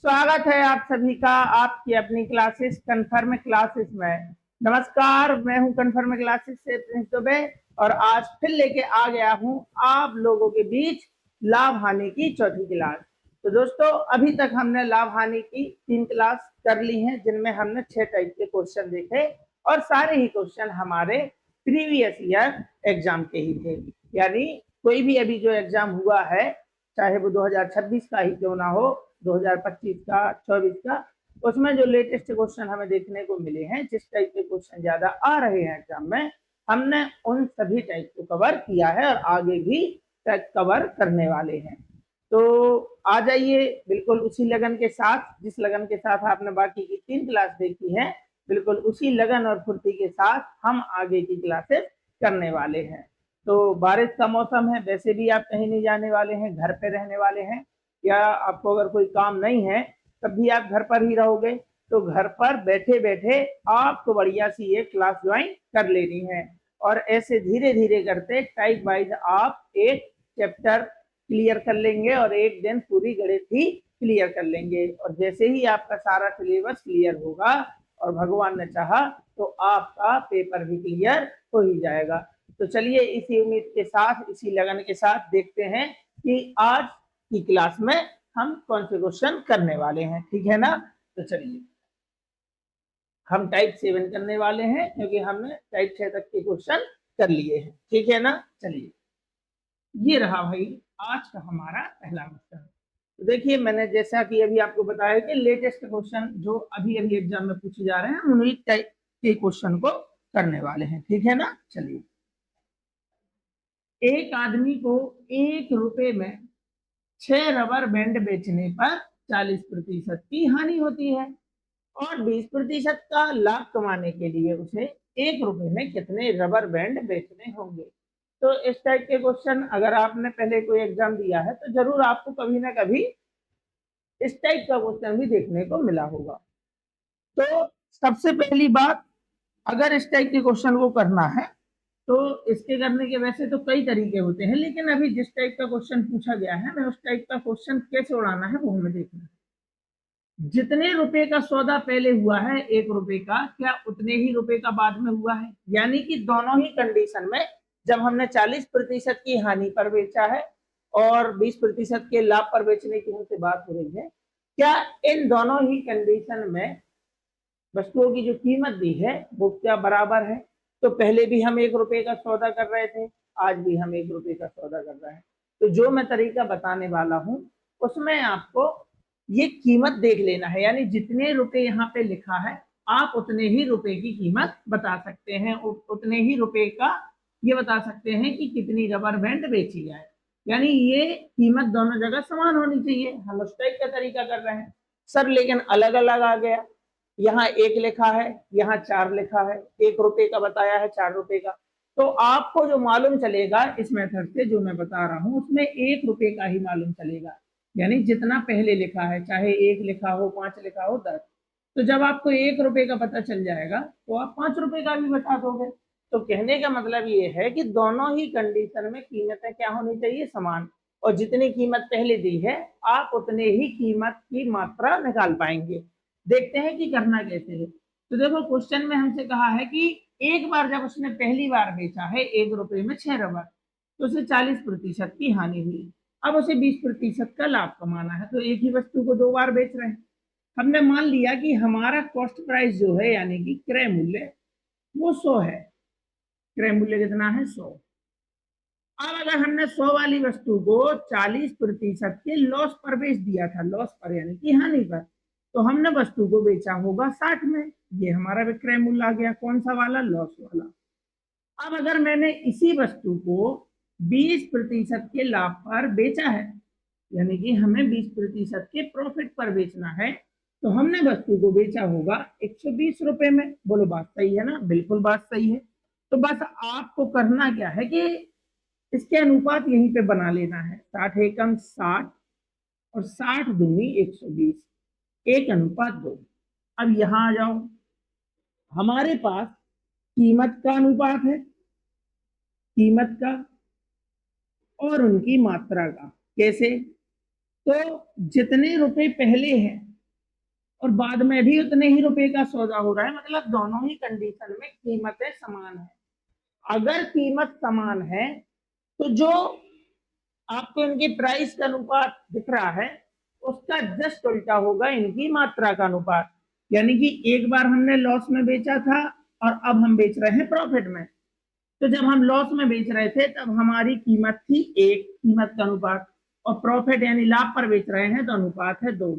स्वागत है आप सभी का आपकी अपनी क्लासेस कन्फर्म क्लासेस में। नमस्कार, मैं हूं कन्फर्म क्लासेस से प्रिंस दुबे और आज फिर लेके आ गया हूं आप लोगों के बीच लाभ हानि की चौथी क्लास। तो दोस्तों, अभी तक हमने लाभ हानि की 3 क्लास कर ली हैं, जिनमें हमने 6 टाइप के क्वेश्चन देखे और सारे ही क्वेश्चन हमारे प्रीवियस ईयर एग्जाम के ही थे। यानी कोई भी अभी जो एग्जाम हुआ है, चाहे वो 2026 का ही क्यों ना हो, 2025 का, 24 का, उसमें जो लेटेस्ट क्वेश्चन हमें देखने को मिले हैं, जिस टाइप के क्वेश्चन ज्यादा आ रहे हैं एग्जाम में, हमने उन सभी टाइप को कवर किया है और आगे भी कवर करने वाले हैं। तो आ जाइए बिल्कुल उसी लगन के साथ, जिस लगन के साथ आपने बाकी की 3 क्लास देखी है, बिल्कुल उसी लगन और फुर्ती के साथ हम आगे की क्लासेस करने वाले हैं। तो बारिश का मौसम है, वैसे भी आप कहीं नहीं जाने वाले हैं, घर पे रहने वाले हैं, या आपको अगर कोई काम नहीं है तब भी आप घर पर ही रहोगे। तो घर पर बैठे बैठे आपको बढ़िया सी एक क्लास ज्वाइन कर लेनी है और ऐसे धीरे धीरे करते टाइप वाइज आप एक चैप्टर क्लियर कर लेंगे और एक दिन पूरी गणित ही क्लियर कर लेंगे। और जैसे ही आपका सारा सिलेबस क्लियर होगा और भगवान ने चाहा तो आपका पेपर भी क्लियर हो ही जाएगा। तो चलिए इसी उम्मीद के साथ, इसी लगन के साथ देखते हैं कि आज की क्लास में हम कौन से क्वेश्चन करने वाले हैं। ठीक है ना? तो चलिए हम टाइप 7 करने वाले हैं, क्योंकि हमने टाइप 6 तक के क्वेश्चन कर लिए हैं। ठीक है ना? चलिए, ये रहा भाई आज का हमारा पहला क्वेश्चन। तो देखिए, मैंने जैसा कि अभी आपको बताया कि लेटेस्ट क्वेश्चन जो अभी अभी एग्जाम में पूछे जा रहे हैं, उन्हीं टाइप के क्वेश्चन को करने वाले हैं। ठीक है ना? चलिए, एक आदमी को 1 रुपए में 6 रबर बैंड बेचने पर 40% की हानि होती है और 20% का लाभ कमाने के लिए उसे 1 रुपए में कितने रबर बैंड बेचने होंगे। तो इस टाइप के क्वेश्चन अगर आपने पहले कोई एग्जाम दिया है तो जरूर आपको कभी ना कभी इस टाइप का क्वेश्चन भी देखने को मिला होगा। तो सबसे पहली बात, अगर इस टाइप के क्वेश्चन को करना है तो इसके करने के वैसे तो कई तरीके होते हैं, लेकिन अभी जिस टाइप का क्वेश्चन पूछा गया है, मैं उस टाइप का क्वेश्चन कैसे उड़ाना है वो हमें देखना है। जितने रुपए का सौदा पहले हुआ है 1 रुपए का, क्या उतने ही रुपए का बाद में हुआ है? यानी कि दोनों ही कंडीशन में, जब हमने 40% की हानि पर बेचा है और 20% के लाभ पर बेचने की हमसे बात हो रही है, क्या इन दोनों ही कंडीशन में वस्तुओं की जो कीमत दी है वो क्या बराबर है? तो पहले भी हम 1 रुपए का सौदा कर रहे थे, आज भी हम 1 रुपए का सौदा कर रहे हैं। तो जो मैं तरीका बताने वाला हूं उसमें आपको ये कीमत देख लेना है, यानी जितने रुपए यहाँ पे लिखा है आप उतने ही रुपए की कीमत बता सकते हैं, उतने ही रुपए का ये बता सकते हैं कि कितनी रबर बैंड बेची जाए। यानी ये कीमत दोनों जगह समान होनी चाहिए, हम उस टाइप का तरीका कर रहे हैं सर। लेकिन अलग अलग आ गया, यहाँ 1 लिखा है, यहाँ 4 लिखा है, 1 रुपए का बताया है, 4 रुपए का। तो आपको जो मालूम चलेगा इस मेथड से जो मैं बता रहा हूं उसमें 1 रुपए का ही मालूम चलेगा। यानी जितना पहले लिखा है, चाहे 1 लिखा हो, 5 लिखा हो, 10, तो जब आपको 1 रुपए का पता चल जाएगा तो आप 5 रुपए का भी बता दोगे। तो कहने का मतलब ये है कि दोनों ही कंडीशन में कीमतें क्या होनी चाहिए? समान। और जितनी कीमत पहले दी है आप उतने ही कीमत की मात्रा निकाल पाएंगे। देखते हैं कि करना कैसे है। तो देखो, क्वेश्चन में हमसे कहा है कि एक बार जब उसने पहली बार बेचा है 1 रुपए में 6 रबर, तो उसे 40% की हानि हुई। अब उसे 20% का लाभ कमाना है, तो एक ही वस्तु को 2 बार बेच रहे हैं। हमने मान लिया कि हमारा कॉस्ट प्राइस जो है, यानी कि क्रय मूल्य, वो 100 है। क्रय मूल्य कितना है? 100। अब अगर हमने 100 वाली वस्तु को 40% के लॉस पर बेच दिया था, लॉस पर यानी कि हानि पर, तो हमने वस्तु को बेचा होगा 60 में। ये हमारा विक्रय मूल्य आ गया, कौन सा वाला? लॉस वाला। अब अगर मैंने इसी वस्तु को 20% के लाभ पर बेचा है, यानी कि हमें 20% के प्रॉफिट पर बेचना है, तो हमने वस्तु को बेचा होगा 120 रुपए में। बोलो बात सही है ना? बिल्कुल बात सही है। तो बस आपको करना क्या है कि इसके अनुपात यहीं पे बना लेना है, 60 एकम 60 और 60 दूनी 120, 1:2। अब यहां आ जाओ, हमारे पास कीमत का अनुपात है, कीमत का और उनकी मात्रा का। कैसे? तो जितने रुपए पहले हैं और बाद में भी उतने ही रुपए का सौदा हो रहा है, मतलब दोनों ही कंडीशन में कीमतें समान है। अगर कीमत समान है तो जो आपको इनकी प्राइस का अनुपात दिख रहा है उसका जस्ट उल्टा होगा इनकी मात्रा का अनुपात। यानी कि एक बार हमने लॉस में बेचा था और अब हम बेच रहे हैं प्रॉफिट में। तो जब हम लॉस में बेच रहे थे तब हमारी कीमत थी 1, कीमत का अनुपात, और प्रॉफिट यानी लाभ पर बेच रहे हैं तो अनुपात है 2।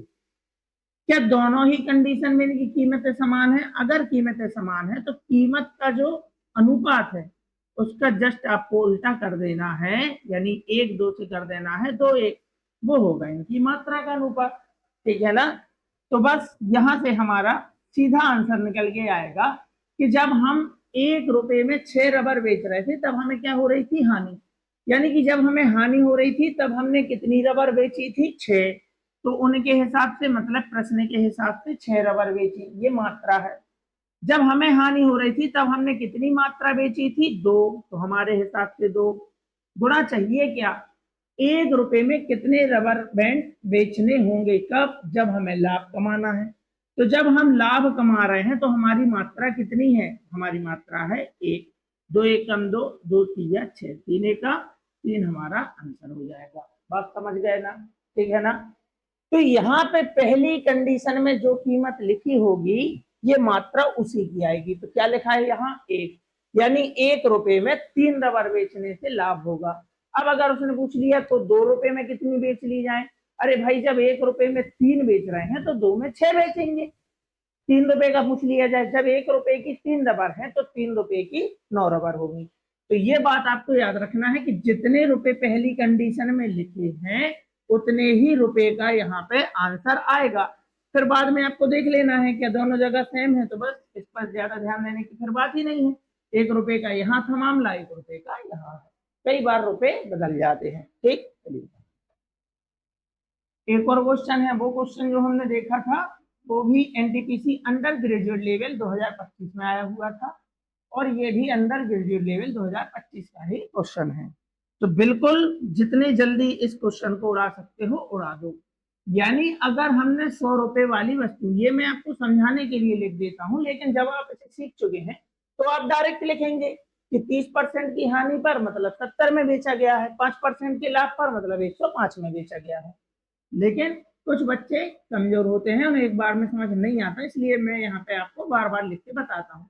क्या दोनों ही कंडीशन में इनकी कीमतें समान है? अगर कीमतें समान है तो कीमत का जो अनुपात है उसका जस्ट आपको उल्टा कर देना है, यानी 1 2 से कर देना है 2 1, वो होगा इनकी मात्रा का अनुपात। ठीक है ना? तो बस यहां से हमारा सीधा आंसर निकल के आएगा कि जब हम 1 रुपए में 6 रबर बेच रहे थे तब हमें क्या हो रही थी? हानि। यानी कि जब हमें हानि हो रही थी तब हमने कितनी रबर बेची थी? 6। तो उनके हिसाब से, मतलब प्रश्न के हिसाब से 6 रबर बेची, ये मात्रा है। जब हमें हानि हो रही थी तब हमने कितनी मात्रा बेची थी? 2। तो हमारे हिसाब से 2 गुणा चाहिए क्या? 1 रुपए में कितने रबर बैंड बेचने होंगे? कब? जब हमें लाभ कमाना है। तो जब हम लाभ कमा रहे हैं तो हमारी मात्रा कितनी है? हमारी मात्रा है 1। 2 1 कम 2, 2 3 6, 3 1 3 हमारा आंसर हो जाएगा। बात समझ गए ना? ठीक है ना? तो यहाँ पे पहली कंडीशन में जो कीमत लिखी होगी ये मात्रा उसी की आएगी। तो क्या लिखा है यहाँ? 1, यानी 1 रुपए में 3 रबर बेचने से लाभ होगा। अब अगर उसने पूछ लिया तो 2 रुपए में कितनी बेच ली जाए? अरे भाई जब 1 रुपए में 3 बेच रहे हैं तो 2 में 6 बेचेंगे। 3 रुपए का पूछ लिया जाए, जब 1 रुपए की 3 रबर है तो 3 रुपए की 9 रबर होगी। तो ये बात आपको याद रखना है कि जितने रुपए पहली कंडीशन में लिखे हैं उतने ही रुपए का यहाँ पे आंसर आएगा। फिर बाद में आपको देख लेना है क्या दोनों जगह सेम है, तो बस इस पर ज्यादा ध्यान देने की फिर बात ही नहीं है। 1 रुपए का यहाँ था मामला, 1 रुपए का यहाँ है, कई बार रुपए बदल जाते हैं। ठीक, चलिए एक और क्वेश्चन है। वो क्वेश्चन जो हमने देखा था वो भी एनटीपीसी अंडर ग्रेजुएट लेवल 2025 में आया हुआ था, और ये भी अंडर ग्रेजुएट लेवल 2025 का ही क्वेश्चन है। तो बिल्कुल जितने जल्दी इस क्वेश्चन को उड़ा सकते हो उड़ा दो। यानी अगर हमने 100 रुपए वाली वस्तु, ये मैं आपको समझाने के लिए लिख देता हूं, लेकिन जब आप इसे सीख चुके हैं तो आप डायरेक्ट लिखेंगे कि 30% की हानि पर मतलब 70 में बेचा गया है, 5% के लाभ पर मतलब 105 में बेचा गया है। लेकिन कुछ बच्चे कमजोर होते हैं, उन्हें एक बार में समझ नहीं आता, इसलिए मैं यहाँ पे आपको बार बार लिख के बताता हूँ।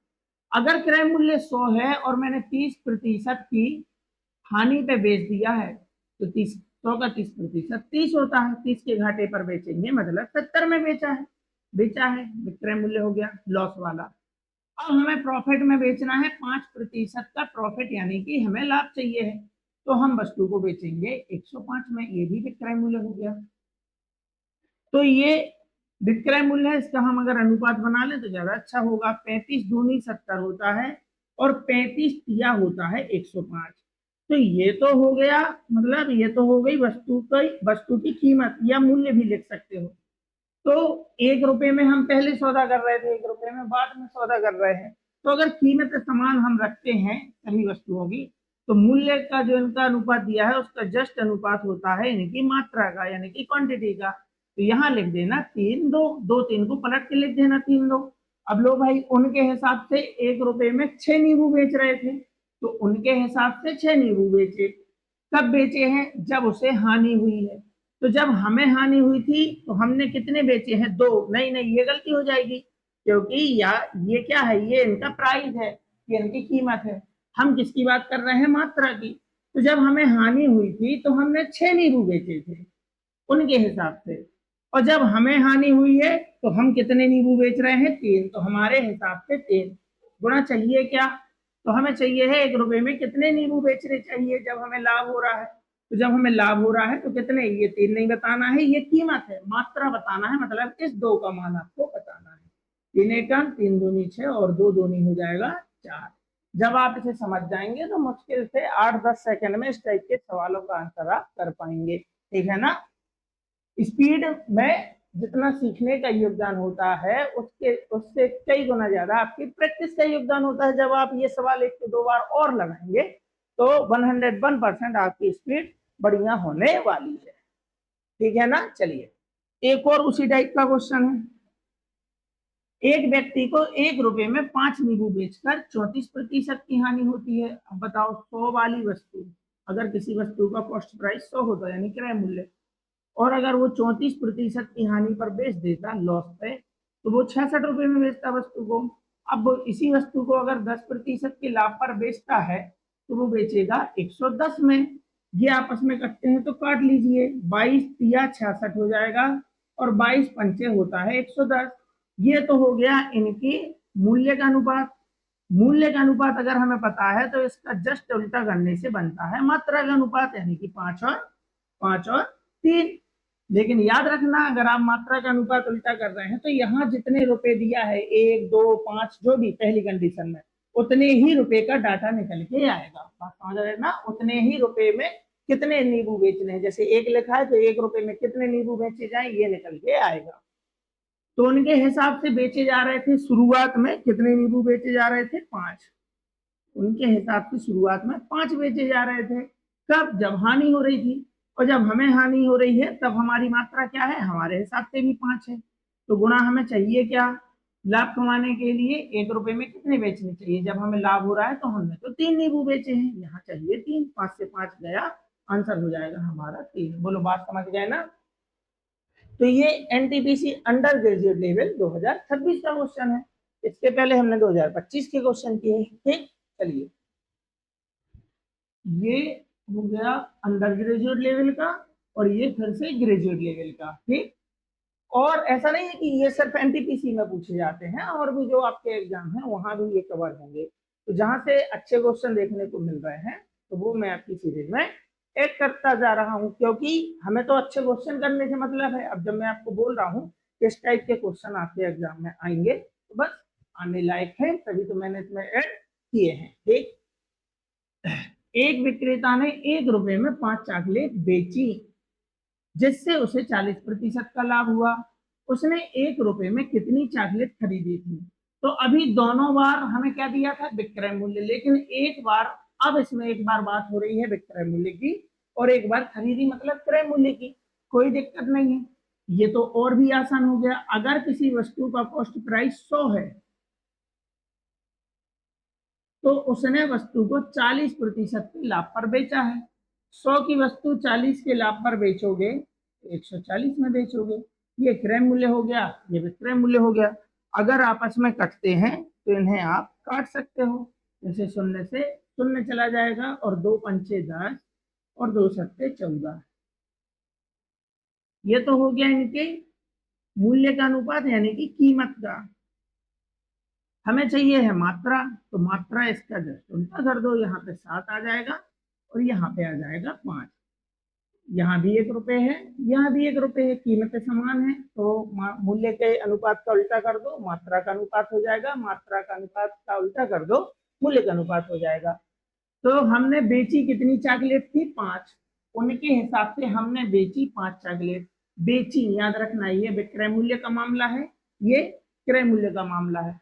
अगर क्रय मूल्य 100 है और मैंने 30% की हानि पे बेच दिया है तो 100 का 30% 30 होता है। 30 के घाटे पर बेचेंगे मतलब 70 में बेचा है विक्रय मूल्य हो गया लॉस वाला। अब हमें प्रॉफिट में बेचना है 5% का प्रॉफिट, यानी कि हमें लाभ चाहिए है, तो हम वस्तु को बेचेंगे 105 में, ये भी विक्रय मूल्य हो गया। तो ये विक्रय मूल्य है, इसका हम अगर अनुपात बना लें तो ज्यादा अच्छा होगा। 35 दूनी 70 होता है और 35 तिया होता है 105। तो ये तो हो गया, मतलब ये तो हो गई वस्तु की कीमत या मूल्य भी लिख सकते हो। तो 1 रुपए में हम पहले सौदा कर रहे थे, 1 रुपए में बाद में सौदा कर रहे हैं। तो अगर कीमत समान हम रखते हैं सभी वस्तुओं की तो मूल्य का जो इनका अनुपात दिया है उसका जस्ट अनुपात होता है इनकी मात्रा का, यानी कि क्वांटिटी का। तो यहाँ लिख देना 3 2, 2 3 को पलट के लिख देना 3 2। अब लो भाई, उनके हिसाब से 1 रुपए में 6 नींबू बेच रहे थे, तो उनके हिसाब से 6 नींबू बेचे। कब बेचे हैं? जब उसे हानि हुई है। तो जब हमें हानि हुई थी तो हमने कितने बेचे हैं? 2। नहीं नहीं, ये गलती हो जाएगी, क्योंकि ये क्या है? ये इनका प्राइस है, ये इनकी कीमत है। हम किसकी बात कर रहे हैं? मात्रा की। तो जब हमें हानि हुई थी तो हमने 6 नींबू बेचे थे उनके हिसाब से, और जब हमें हानि हुई है तो हम कितने नींबू बेच रहे हैं? 3। तो हमारे हिसाब से 3 गुणा चाहिए क्या? तो हमें चाहिए है 1 रुपए में कितने नींबू बेचने चाहिए जब हमें लाभ हो रहा है। तो जब हमें लाभ हो रहा है तो कितने? ये 3 नहीं बताना है, ये कीमत है, मात्रा बताना है, मतलब इस 2 का मान आपको बताना है। 3 1 3 दूनी 6 और 2 दूनी हो जाएगा 4। जब आप इसे समझ जाएंगे तो मुश्किल से 8 10 सेकंड में इस टाइप के सवालों का आंसर आप कर पाएंगे। ठीक है ना? स्पीड में जितना सीखने का योगदान होता है उससे कई गुना ज्यादा आपकी प्रैक्टिस का योगदान होता है। जब आप ये सवाल 1 से 2 बार और लगाएंगे तो 101% आपकी स्पीड बढ़िया होने वाली है। ठीक है ना? चलिए एक और उसी टाइप का क्वेश्चन है। एक व्यक्ति को 1 रुपए में 5 नींबू बेचकर 34% की हानि होती है। अब बताओ 100 वाली वस्तु, अगर किसी वस्तु का कॉस्ट प्राइस 100 होता है यानी क्रय मूल्य, और अगर वो 34% की हानि पर बेच देता लॉस पे, तो वो 66 रुपए में बेचता वस्तु को। अब इसी वस्तु को अगर 10% के लाभ पर बेचता है तो वो बेचेगा 110 में। ये आपस में कटते हैं तो काट लीजिए, 22 या 66 हो जाएगा और 22 पंचे होता है 110। ये तो हो गया इनकी मूल्य का अनुपात। मूल्य का अनुपात अगर हमें पता है तो इसका जस्ट उल्टा करने से बनता है मात्रा का अनुपात, यानी कि 5 और 3। लेकिन याद रखना, अगर आप मात्रा का अनुपात उल्टा कर रहे हैं तो यहाँ जितने रुपए दिया है 1, 2, 5 जो भी पहली कंडीशन में, उतने ही रुपए का डाटा निकल के आएगा। बात समझ रहे ना, उतने ही रुपए में कितने नींबू बेचने हैं, जैसे 1 लिखा है तो 1 रुपए में कितने नींबू बेचे जाए ये निकल के आएगा। तो उनके हिसाब से बेचे जा रहे थे शुरुआत में कितने नींबू बेचे जा रहे थे, 5। उनके हिसाब से शुरुआत में 5 बेचे जा रहे थे। कब, जब हानि हो रही थी, और जब हमें हानि हो रही है तब हमारी मात्रा क्या है, हमारे हिसाब से भी 5 है। तो गुणा हमें चाहिए क्या, लाभ कमाने के लिए 1 रुपए में कितने बेचने चाहिए। जब हमें लाभ हो रहा है तो हमने तो 3 नींबू बेचे हैं, यहाँ चाहिए 3, 5 से 5 गया, आंसर हो जाएगा हमारा 3। बोलो बात समझ गए ना। तो ये एनटीपीसी अंडर ग्रेजुएट लेवल 2026 का क्वेश्चन है। इसके पहले हमने 2025 के क्वेश्चन किए। ठीक, चलिए ये हो गया अंडर ग्रेजुएट लेवल का, और ये फिर से ग्रेजुएट लेवल का। ठीक, और ऐसा नहीं है कि ये सिर्फ एनटीपीसी में पूछे जाते हैं, और भी जो आपके एग्जाम है वहां भी ये कवर होंगे। तो जहां से अच्छे क्वेश्चन देखने को मिल रहे हैं तो वो मैं आपकी सीरीज में ऐड करता जा रहा हूँ, क्योंकि हमें तो अच्छे क्वेश्चन करने से मतलब है। अब जब मैं आपको बोल रहा हूँ किस टाइप के क्वेश्चन आपके एग्जाम में आएंगे, तो बस आने लायक है तभी तो मैंने इसमें ऐड किए हैं। ठीक, एक विक्रेता ने 1 रुपए में 5 चॉकलेट बेची, जिससे उसे 40% का लाभ हुआ। उसने 1 रुपए में कितनी चॉकलेट खरीदी थी। तो अभी दोनों बार हमें क्या दिया था, विक्रय मूल्य, लेकिन एक बार, अब इसमें एक बार बात हो रही है विक्रय मूल्य की, और एक बार खरीदी मतलब क्रय मूल्य की। कोई दिक्कत नहीं है, ये तो और भी आसान हो गया। अगर किसी वस्तु का कॉस्ट प्राइस 100 है तो उसने वस्तु को 40% के लाभ पर बेचा है। 100 की वस्तु 40 के लाभ पर बेचोगे, 140 में बेचोगे। ये क्रय मूल्य हो गया, ये विक्रय मूल्य हो गया। अगर आपस में कटते हैं तो इन्हें आप काट सकते हो, जैसे 0 से 0 चला जाएगा, और 2 पंचे 10 और 2 सत्ते 14। ये तो हो गया इनके मूल्य का अनुपात, यानी कि कीमत का। हमें चाहिए है मात्रा, तो मात्रा इसका जस्ट उल्टा कर दो, यहाँ पे 7 आ जाएगा और यहाँ पे आ जाएगा 5। यहाँ भी 1 रुपए है, यहाँ भी 1 रुपए है, कीमतें समान है, तो मूल्य के अनुपात का उल्टा कर दो, मात्रा का अनुपात हो जाएगा, मात्रा का अनुपात का उल्टा कर दो, मूल्य का अनुपात हो जाएगा। तो हमने बेची कितनी चॉकलेट थी, 5। उनके हिसाब से हमने बेची 5 चॉकलेट। बेची, याद रखना, ये विक्रय मूल्य का मामला है, ये क्रय मूल्य का मामला है।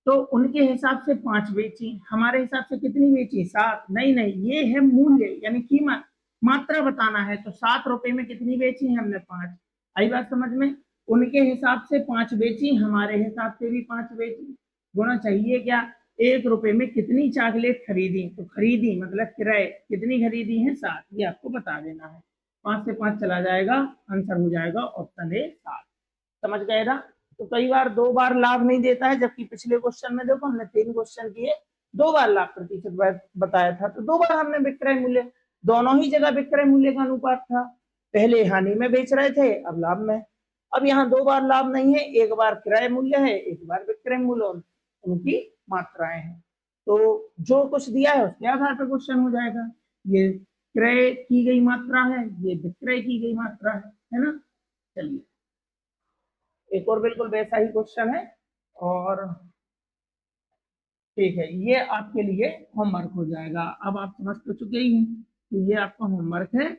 तो उनके हिसाब से 5 बेची, हमारे हिसाब से कितनी बेची, 7। नहीं नहीं, ये है मूल्य यानी कीमत, मात्रा बताना है। तो 7 रुपए में कितनी बेची है हमने, 5। आई बात समझ में। उनके हिसाब से 5 बेची, हमारे हिसाब से भी 5 बेची। गुणा चाहिए क्या, 1 रुपए में कितनी चॉकलेट खरीदी, तो खरीदी मतलब किराए, कितनी खरीदी है, 7। ये आपको बता देना है। 5 से 5 चला जाएगा, आंसर हो जाएगा ऑप्शन ए 7। समझ गए ना। तो कई बार 2 बार लाभ नहीं देता है, जबकि पिछले क्वेश्चन में देखो हमने 3 क्वेश्चन किए, 2 बार लाभ प्रतिशत बताया था, तो 2 बार हमने विक्रय मूल्य, दोनों ही जगह विक्रय मूल्य का अनुपात था। पहले हानि में बेच रहे थे, अब लाभ में। अब यहाँ 2 बार लाभ नहीं है, एक बार क्रय मूल्य है, एक बार विक्रय मूल्य, उनकी मात्राएं हैं। तो जो कुछ दिया है उसके आधार पर क्वेश्चन हो जाएगा। ये क्रय की गई मात्रा है, ये विक्रय की गई मात्रा है ना। चलिए एक और बिल्कुल वैसा ही क्वेश्चन है, और ठीक है, ये आपके लिए होमवर्क हो जाएगा। अब आप समझ तो चुके ही हैं, तो ये आपका होमवर्क है,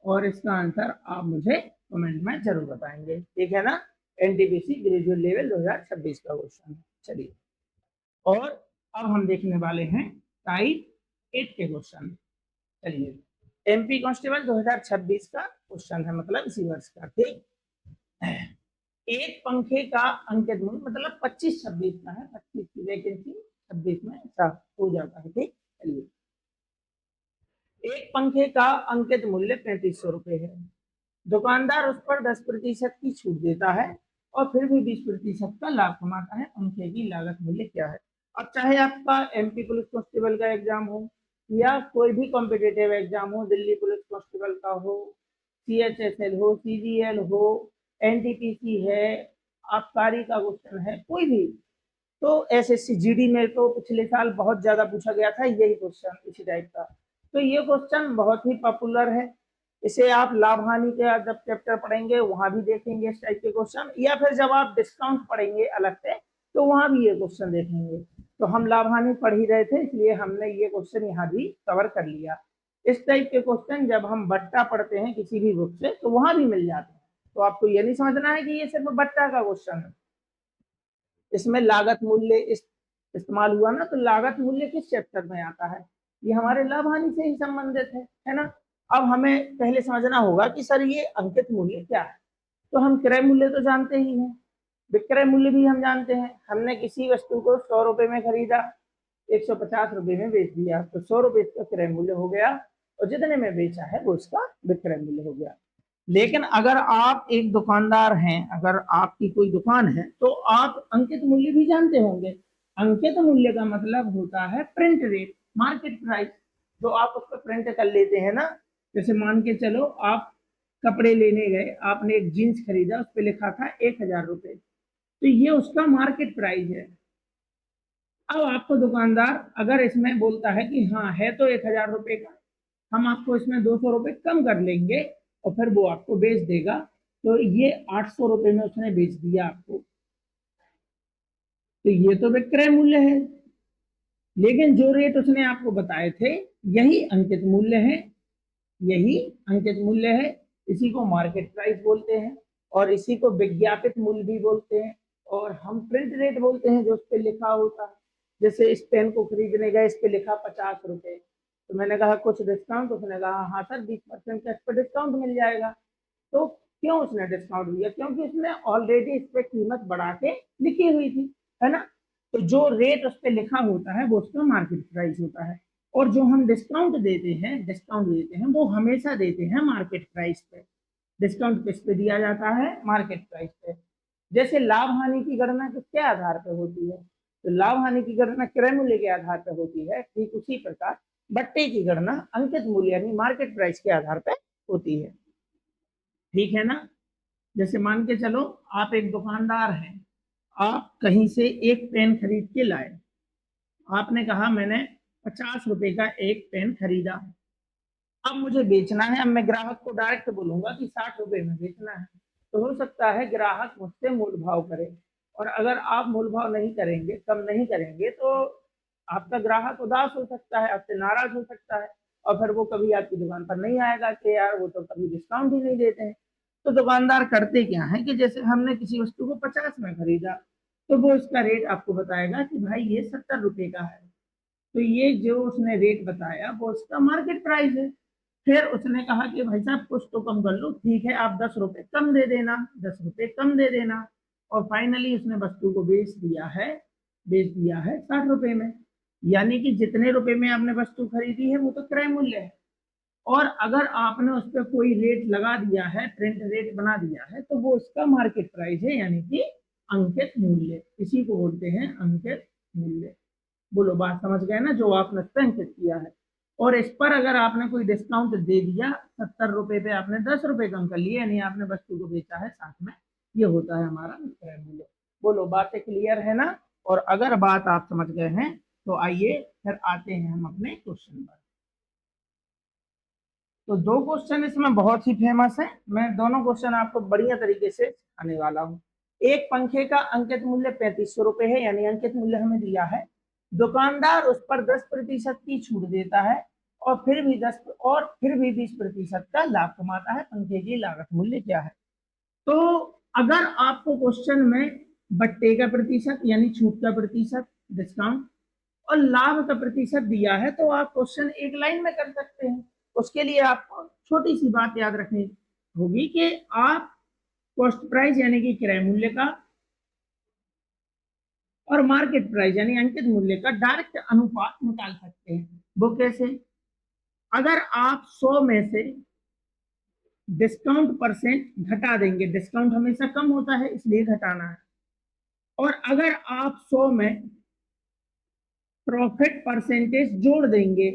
और इसका आंसर आप मुझे कमेंट में जरूर बताएंगे। ठीक है ना। एनटीपीसी ग्रेजुएट लेवल 2026 का क्वेश्चन है। चलिए, और अब हम देखने वाले हैं टाइप 8 के क्वेश्चन। चलिए, एमपी कांस्टेबल 2026 का क्वेश्चन है, मतलब इसी वर्ष का। ठीक, एक पंखे का अंकित मूल्य मतलब 25-26 का है, 25 की वैकेंसी 26 में ऐसा हो जाता है। ठीक, चलिए। एक पंखे का अंकित मूल्य 3500 रुपए है, दुकानदार उस पर 10% की छूट देता है और फिर भी 20% का लाभ कमाता है, पंखे की लागत मूल्य क्या है। अब चाहे आपका एमपी पुलिस कांस्टेबल का एग्जाम हो या कोई भी कॉम्पिटेटिव एग्जाम हो, दिल्ली पुलिस कांस्टेबल का हो, सीएचएसएल हो, सीजीएल हो, एनटीपीसी है, आबकारी का क्वेश्चन है, कोई भी, तो एसएससी जीडी में तो पिछले साल बहुत ज्यादा पूछा गया था यही क्वेश्चन इसी टाइप का। तो ये क्वेश्चन बहुत ही पॉपुलर है, इसे आप लाभ हानि के जब चैप्टर पढ़ेंगे वहां भी देखेंगे इस टाइप के क्वेश्चन, या फिर जब आप डिस्काउंट पढ़ेंगे अलग से तो वहां भी ये क्वेश्चन देखेंगे। तो हम लाभ हानि पढ़ ही रहे थे इसलिए हमने ये क्वेश्चन यहाँ भी कवर कर लिया। इस टाइप के क्वेश्चन जब हम बट्टा पढ़ते हैं किसी भी बुक से तो वहां भी मिल जाते हैं। तो आपको ये नहीं समझना है कि ये सिर्फ बट्टा का क्वेश्चन है, इसमें लागत मूल्य इस्तेमाल हुआ ना, तो लागत मूल्य किस चैप्टर में आता है, ये हमारे लाभ हानि से ही संबंधित है ना। अब हमें पहले समझना होगा कि सर ये अंकित मूल्य क्या है। तो हम क्रय मूल्य तो जानते ही हैं, विक्रय मूल्य भी हम जानते हैं। हमने किसी वस्तु को 100 रुपए में खरीदा, 150 रुपए में बेच दिया, तो 100 रुपए का क्रय मूल्य हो गया और जितने में बेचा है वो उसका विक्रय मूल्य हो गया। लेकिन अगर आप एक दुकानदार हैं, अगर आपकी कोई दुकान है तो आप अंकित मूल्य भी जानते होंगे। अंकित मूल्य का मतलब होता है प्रिंट रेट, मार्केट प्राइस, जो आप उस पर प्रिंट कर लेते हैं ना। जैसे मान के चलो आप कपड़े लेने गए, आपने एक जीन्स खरीदा, उस पर लिखा था 1000 रुपए, तो ये उसका मार्केट प्राइस है। अब आपको दुकानदार अगर इसमें बोलता है कि हाँ है तो 1000 रुपए का, हम आपको इसमें 200 रुपए कम कर लेंगे और फिर वो आपको बेच देगा, तो ये 800 रुपए में उसने बेच दिया आपको, तो ये तो विक्रय मूल्य है। लेकिन जो रेट उसने आपको बताए थे यही अंकित मूल्य है, यही अंकित मूल्य है। इसी को मार्केट प्राइस बोलते हैं और इसी को विज्ञापित मूल्य भी बोलते हैं, और हम प्रिंट रेट बोलते हैं जो उस पर लिखा होता है। जैसे इस पेन को खरीदने गए, इस पे लिखा 50 रुपए, तो मैंने कहा कुछ डिस्काउंट, उसने कहा हाँ सर 20% का इस पर डिस्काउंट मिल जाएगा। तो क्यों उसने डिस्काउंट दिया, क्योंकि उसने ऑलरेडी इस पे कीमत बढ़ा के लिखी हुई थी, है ना। तो जो रेट उस पर लिखा होता है वो उसका मार्केट प्राइस होता है, और जो हम डिस्काउंट देते हैं वो हमेशा देते हैं मार्केट प्राइस पे। डिस्काउंट किस पे दिया जाता है, मार्केट प्राइस पे। जैसे लाभ हानि की गणना किसके आधार पर होती है, तो लाभ हानि की गणना क्रय मूल्य के आधार पर होती है, ठीक उसी प्रकार बट्टे की गणना अंकित मूल्य यानी मार्केट प्राइस के आधार पर होती है। ठीक है ना। जैसे मान के चलो आप एक दुकानदार हैं, आप कहीं से एक पेन खरीद के लाए, आपने कहा मैंने 50 रुपए का एक पेन खरीदा, अब मुझे बेचना है, अब मैं ग्राहक को डायरेक्ट बोलूंगा कि 60 रुपए में बेचना है, तो हो सकता है ग्राहक मुझसे मूल भाव करे, और अगर आप मूल भाव नहीं करेंगे, कम नहीं करेंगे, तो आपका ग्राहक उदास हो सकता है, आपसे नाराज हो सकता है, और फिर वो कभी आपकी दुकान पर नहीं आएगा कि यार वो तो कभी डिस्काउंट ही नहीं देते हैं। तो दुकानदार करते क्या है कि जैसे हमने किसी वस्तु को 50 में खरीदा, तो वो उसका रेट आपको बताएगा कि भाई ये 70 रुपए का है, तो ये जो उसने रेट बताया वो उसका मार्केट प्राइस है। फिर उसने कहा कि भाई साहब कुछ तो कम कर लो, ठीक है आप 10 रुपए कम दे देना, 10 रुपए कम दे देना, और फाइनली उसने वस्तु को बेच दिया है 60 रुपए में। यानी कि जितने रुपए में आपने वस्तु खरीदी है वो तो क्रय मूल्य है, और अगर आपने उस पर कोई रेट लगा दिया है, प्रिंट रेट बना दिया है, तो वो उसका मार्केट प्राइस है, यानी कि अंकित मूल्य, इसी को बोलते हैं अंकित मूल्य। बोलो बात समझ गए ना, जो आपने संचित किया है। और इस पर अगर आपने कोई डिस्काउंट दे दिया, 70 रुपए पे आपने 10 रुपए कम कर लिए, यानी आपने वस्तु को बेचा है साथ में, ये होता है हमारा विक्रय मूल्य। बोलो बातें क्लियर है ना। और अगर बात आप समझ गए हैं तो आइए फिर आते हैं हम अपने क्वेश्चन पर। तो दो क्वेश्चन इसमें बहुत ही फेमस है, मैं दोनों क्वेश्चन आपको बढ़िया तरीके से सिखाने वाला हूँ। एक पंखे का अंकित मूल्य 3500 रुपए है, यानी अंकित मूल्य हमें दिया है, दुकानदार उस पर 10% की छूट देता है और फिर भी 20% का लाभ कमाता है, पंखे की लागत मूल्य क्या है। तो अगर आपको क्वेश्चन में बट्टे का प्रतिशत यानी छूट का प्रतिशत, डिस्काउंट, और लाभ का प्रतिशत दिया है, तो आप क्वेश्चन एक लाइन में कर सकते हैं। उसके लिए आपको छोटी सी बात याद रखनी होगी कि आप कॉस्ट प्राइस यानी कि क्रय मूल्य का, और मार्केट प्राइस यानी अंकित मूल्य का डायरेक्ट अनुपात निकाल सकते हैं। वो कैसे? अगर आप 100 में से डिस्काउंट परसेंट घटा देंगे, डिस्काउंट हमेशा कम होता है इसलिए घटाना है, और अगर आप 100 में प्रॉफिट परसेंटेज जोड़ देंगे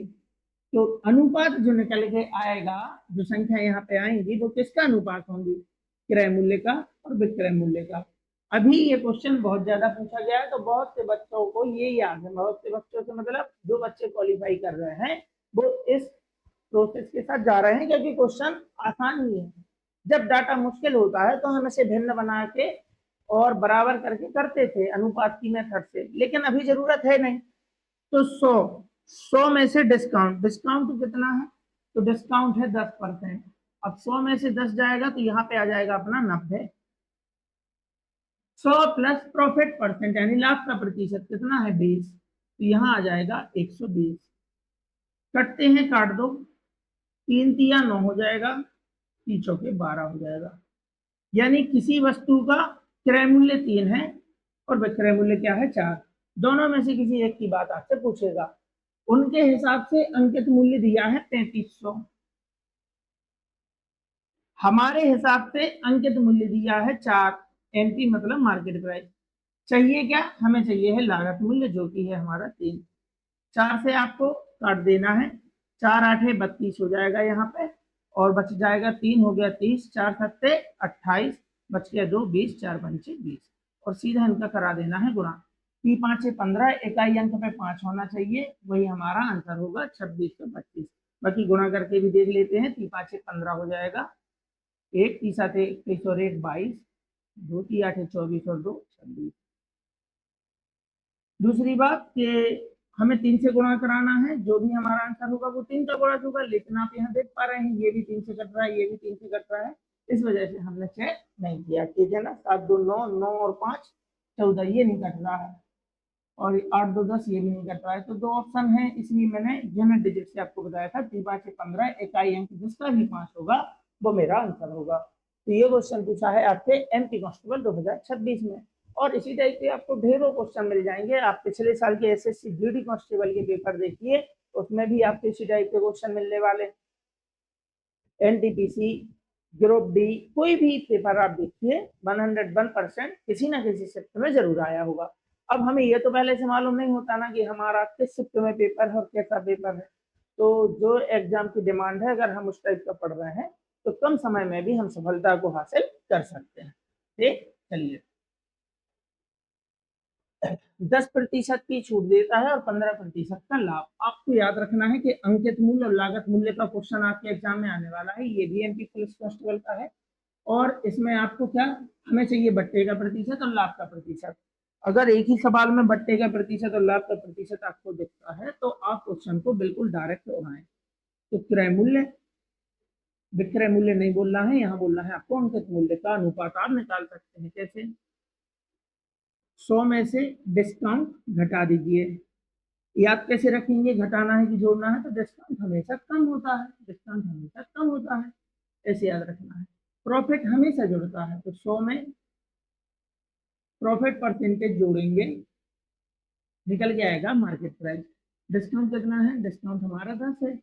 तो अनुपात जो निकल के आएगा, जो संख्या यहाँ पे आएंगी वो किसका अनुपात होंगी? क्रय मूल्य का और विक्रय मूल्य का। अभी ये क्वेश्चन बहुत ज्यादा पूछा गया है तो बहुत से बच्चों को ये याद है, बहुत से बच्चों से मतलब जो बच्चे क्वालिफाई कर रहे हैं वो इस प्रोसेस के साथ जा रहे हैं क्योंकि क्वेश्चन आसान ही है। जब डाटा मुश्किल होता है तो हम इसे भिन्न बना के और बराबर करके करते थे अनुपात की मेथड से, लेकिन अभी जरूरत है नहीं। तो 100 में से डिस्काउंट, डिस्काउंट कितना है? तो डिस्काउंट है 10%। अब 100 में से 10 जाएगा तो यहाँ पे आ जाएगा अपना 90। 100 प्लस प्रॉफिट परसेंट यानी लाभ का प्रतिशत कितना है? 20, तो यहाँ आ जाएगा 120। कटते हैं, काट दो, 3 तिया 9 हो जाएगा, 3 चौके 12 हो जाएगा। यानी किसी वस्तु का क्रय मूल्य 3 है और विक्रय मूल्य क्या है? 4। दोनों में से किसी एक की बात आपसे पूछेगा। उनके हिसाब से अंकित मूल्य दिया है 3500, हमारे हिसाब से अंकित मूल्य दिया है 4। एनपी मतलब मार्केट प्राइस। चाहिए क्या? हमें चाहिए है लागत मूल्य जो कि है हमारा 3। 4 से आपको काट देना है, 4 8 32 हो जाएगा यहाँ पे, और बच जाएगा 3 हो गया 30, 4 सत्ते 28, बच गया 2 20, 4 पंचे 20, और सीधा इनका करा देना है गुणा। 3 5 15, इकाई अंक पे 5 होना चाहिए, वही हमारा आंसर होगा 2625। बाकी गुणा करके भी देख लेते हैं। 3 5 15 हो जाएगा, 1 3 7 21 और 1 22, 2 3 8 24 और 2 26। दूसरी बात कि हमें 3 से गुणा कराना है, जो भी हमारा आंसर होगा वो 3 का गुणा होगा, लेकिन आप यहाँ देख पा रहे हैं ये भी 3 से कट रहा है, ये भी 3 से कट रहा है, इस वजह से हमने चेक नहीं किया। ठीक है ना? 7 2 9, 9 और 5 14, ये नहीं कट रहा है, और 8 2 10, ये भी नहीं कट रहा है। तो 2 ऑप्शन है, इसलिए मैंने यूनिट डिजिट से आपको बताया था। 3 5 15, इकाई अंक जिसका भी 5 होगा वो मेरा आंसर होगा। तो ये क्वेश्चन पूछा है आपके एमपी कांस्टेबल 2026 में, और इसी टाइप के आपको ढेरों क्वेश्चन मिल जाएंगे। आप पिछले साल के एसएससी जीडी कांस्टेबल के पेपर देखिए, उसमें भी आपको इसी टाइप के क्वेश्चन मिलने वाले। एनटीपीसी, ग्रुप डी, कोई भी पेपर आप देखिए 101% किसी ना किसी शिफ्ट में जरूर आया होगा। अब हमें ये तो पहले से मालूम नहीं होता ना कि हमारा किस शिफ्ट में पेपर है और कैसा पेपर है, तो जो एग्जाम की डिमांड है अगर हम उस टाइप का पढ़ रहे हैं तो कम समय में भी हम सफलता को हासिल कर सकते हैं। ठीक, चलिए। 10% की छूट देता है और 15% का लाभ। आपको याद रखना है कि अंकित मूल्य और लागत मूल्य का क्वेश्चन आपके एग्जाम में आने वाला है, ये भी एमपी पुलिस कांस्टेबल का है। और इसमें आपको क्या हमें चाहिए? बट्टे का प्रतिशत और लाभ का प्रतिशत। अगर एक ही सवाल में बट्टे का प्रतिशत और लाभ का प्रतिशत आपको दिखता है तो आप क्वेश्चन को बिल्कुल डायरेक्ट उड़ाएं। तो क्रय मूल्य, विक्रय मूल्य नहीं बोलना है, यहाँ बोलना है आपको अंकित मूल्य का अनुपात। आप निकाल सकते हैं कैसे? 100 में से डिस्काउंट घटा दीजिए। याद कैसे रखेंगे? घटाना है कि जोड़ना है? तो डिस्काउंट हमेशा कम होता है, डिस्काउंट हमेशा कम होता है, ऐसे याद रखना है। प्रॉफिट हमेशा जुड़ता है, तो 100 में प्रॉफिट परसेंटेज जोड़ेंगे, निकल के आएगा मार्केट प्राइस। डिस्काउंट कितना है? डिस्काउंट हमारा 10 है।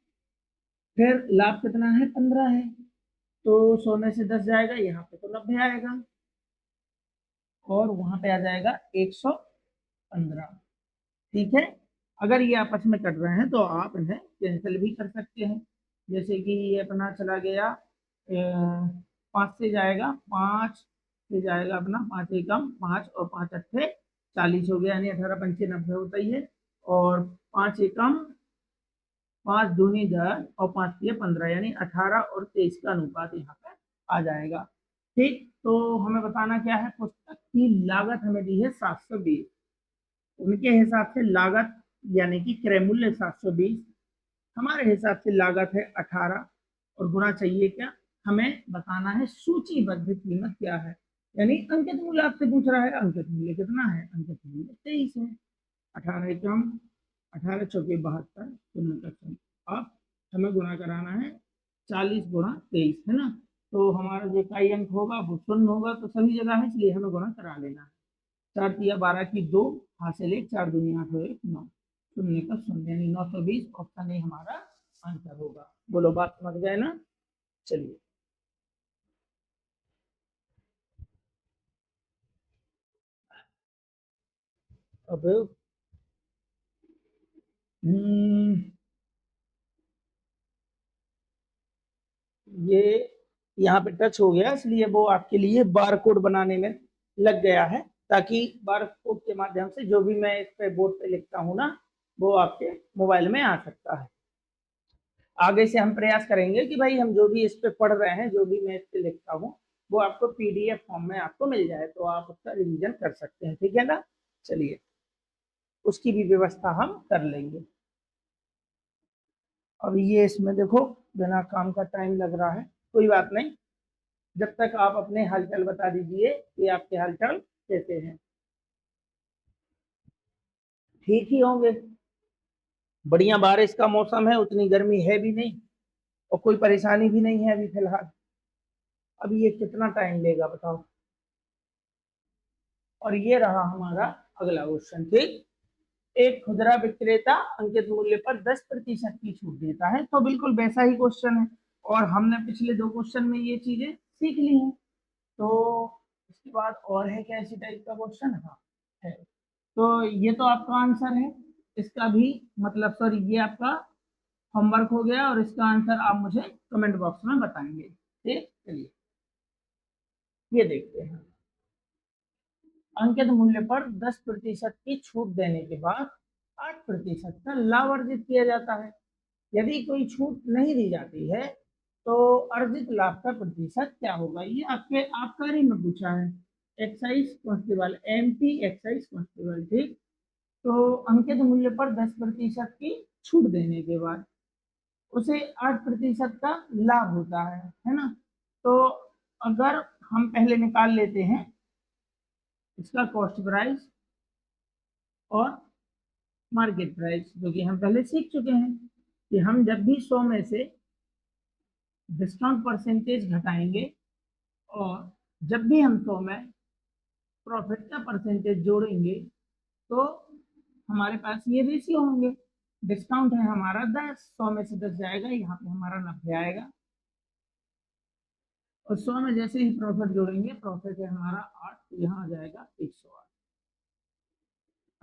फिर लाभ कितना है? 15 है, तो 100 में से 10 जाएगा, यहाँ पे तो 90 आएगा, और वहां पे आ जाएगा 115। ठीक है? अगर ये आपस में कट रहे हैं तो आप इन्हें कैंसिल भी कर सकते हैं। जैसे कि ये अपना चला गया 5 से जाएगा, 5 से जाएगा अपना 5 एकम 5 और 5 अट्ठे 40 हो गया, यानी 18 पंचे 90 होता ही है। और 5 एकम 5 दूनी 10 और 5 ये 15, यानी 18 और 23 का अनुपात यहाँ पे आ जाएगा। ठीक, तो हमें बताना क्या है? पुस्तक की लागत हमें दी है 720, उनके हिसाब से लागत यानी कि क्रय मूल्य 720, हमारे हिसाब से लागत है 18, और गुणा चाहिए क्या? हमें बताना है सूचीबद्ध कीमत क्या है, यानी अंकित मूल्य आपसे पूछ रहा है। अंकित मूल्य कितना है? अंकित मूल्य 23 है। 18 कम 18 चौके 72, शून्य का शून्य। अब हमें गुणा कराना है 40 गुणा 23, है ना? तो हमारा जो इकाई अंक होगा वो शून्य होगा, तो सभी जगह है, इसलिए हमें गुणा करा लेना है। 4 तिया 12 की 2, हासिल 1, 4 दूनी 8 1 9, शून्य का शून्य यानी 920 ऑप्शन ए हमारा आंसर होगा। बोलो बात समझ गए ना। चलिए अब ये यहाँ पे टच हो गया, इसलिए वो आपके लिए बार कोड बनाने में लग गया है, ताकि बार कोड के माध्यम से जो भी मैं इस पे बोर्ड पे लिखता हूँ ना, वो आपके मोबाइल में आ सकता है। आगे से हम प्रयास करेंगे कि भाई हम जो भी इस पे पढ़ रहे हैं, जो भी मैं इस पे लिखता हूँ, वो आपको पीडीएफ फॉर्म में आपको मिल जाए, तो आप उसका रिवीजन कर सकते हैं, ठीक है ना। चलिए उसकी भी व्यवस्था हम कर लेंगे। अब ये इसमें देखो बिना काम का टाइम लग रहा है, कोई बात नहीं, जब तक आप अपने हालचाल बता दीजिए कि आपके हालचाल कैसे हैं। ठीक ही होंगे, बढ़िया बारिश का मौसम है, उतनी गर्मी है भी नहीं और कोई परेशानी भी नहीं है अभी फिलहाल। अभी ये कितना टाइम लेगा बताओ। और ये रहा हमारा अगला क्वेश्चन, ठीक। एक खुदरा विक्रेता अंकित मूल्य पर 10% की छूट देता है, तो बिल्कुल वैसा ही क्वेश्चन है, और हमने पिछले 2 क्वेश्चन में ये चीजें सीख ली हैं। तो इसके बाद और है क्या इसी टाइप का क्वेश्चन, हाँ है। तो ये तो आपका आंसर है, इसका भी मतलब सॉरी ये आपका होमवर्क हो गया, और इसका आंसर आप मुझे कमेंट बॉक्स में बताएंगे, ठीक। चलिए ये देखते हैं। अंकित मूल्य पर 10% की छूट देने के बाद 8% का लाभ अर्जित किया जाता है। यदि कोई छूट नहीं दी जाती है तो अर्जित लाभ का प्रतिशत क्या होगा, ये आपके आबकारी में पूछा है। Excise constable, MP excise constable, ठीक। तो अंकित मूल्य पर 10% की छूट देने के बाद उसे 8% का लाभ होता है ना। तो अगर हम पहले निकाल लेते हैं इसका कॉस्ट प्राइस और मार्केट प्राइस, जो कि हम पहले सीख चुके हैं कि हम जब भी 100 में से डिस्काउंट परसेंटेज घटाएंगे और जब भी हम 100 में प्रॉफिट का परसेंटेज जोड़ेंगे, तो हमारे पास ये रेशियो होंगे। डिस्काउंट है हमारा 10, 100 में से 10 जाएगा, यहाँ पे हमारा 90 आएगा, और 100 में जैसे ही प्रॉफिट जोड़ेंगे, प्रॉफिट है हमारा 8, तो यहाँ आ जाएगा 108।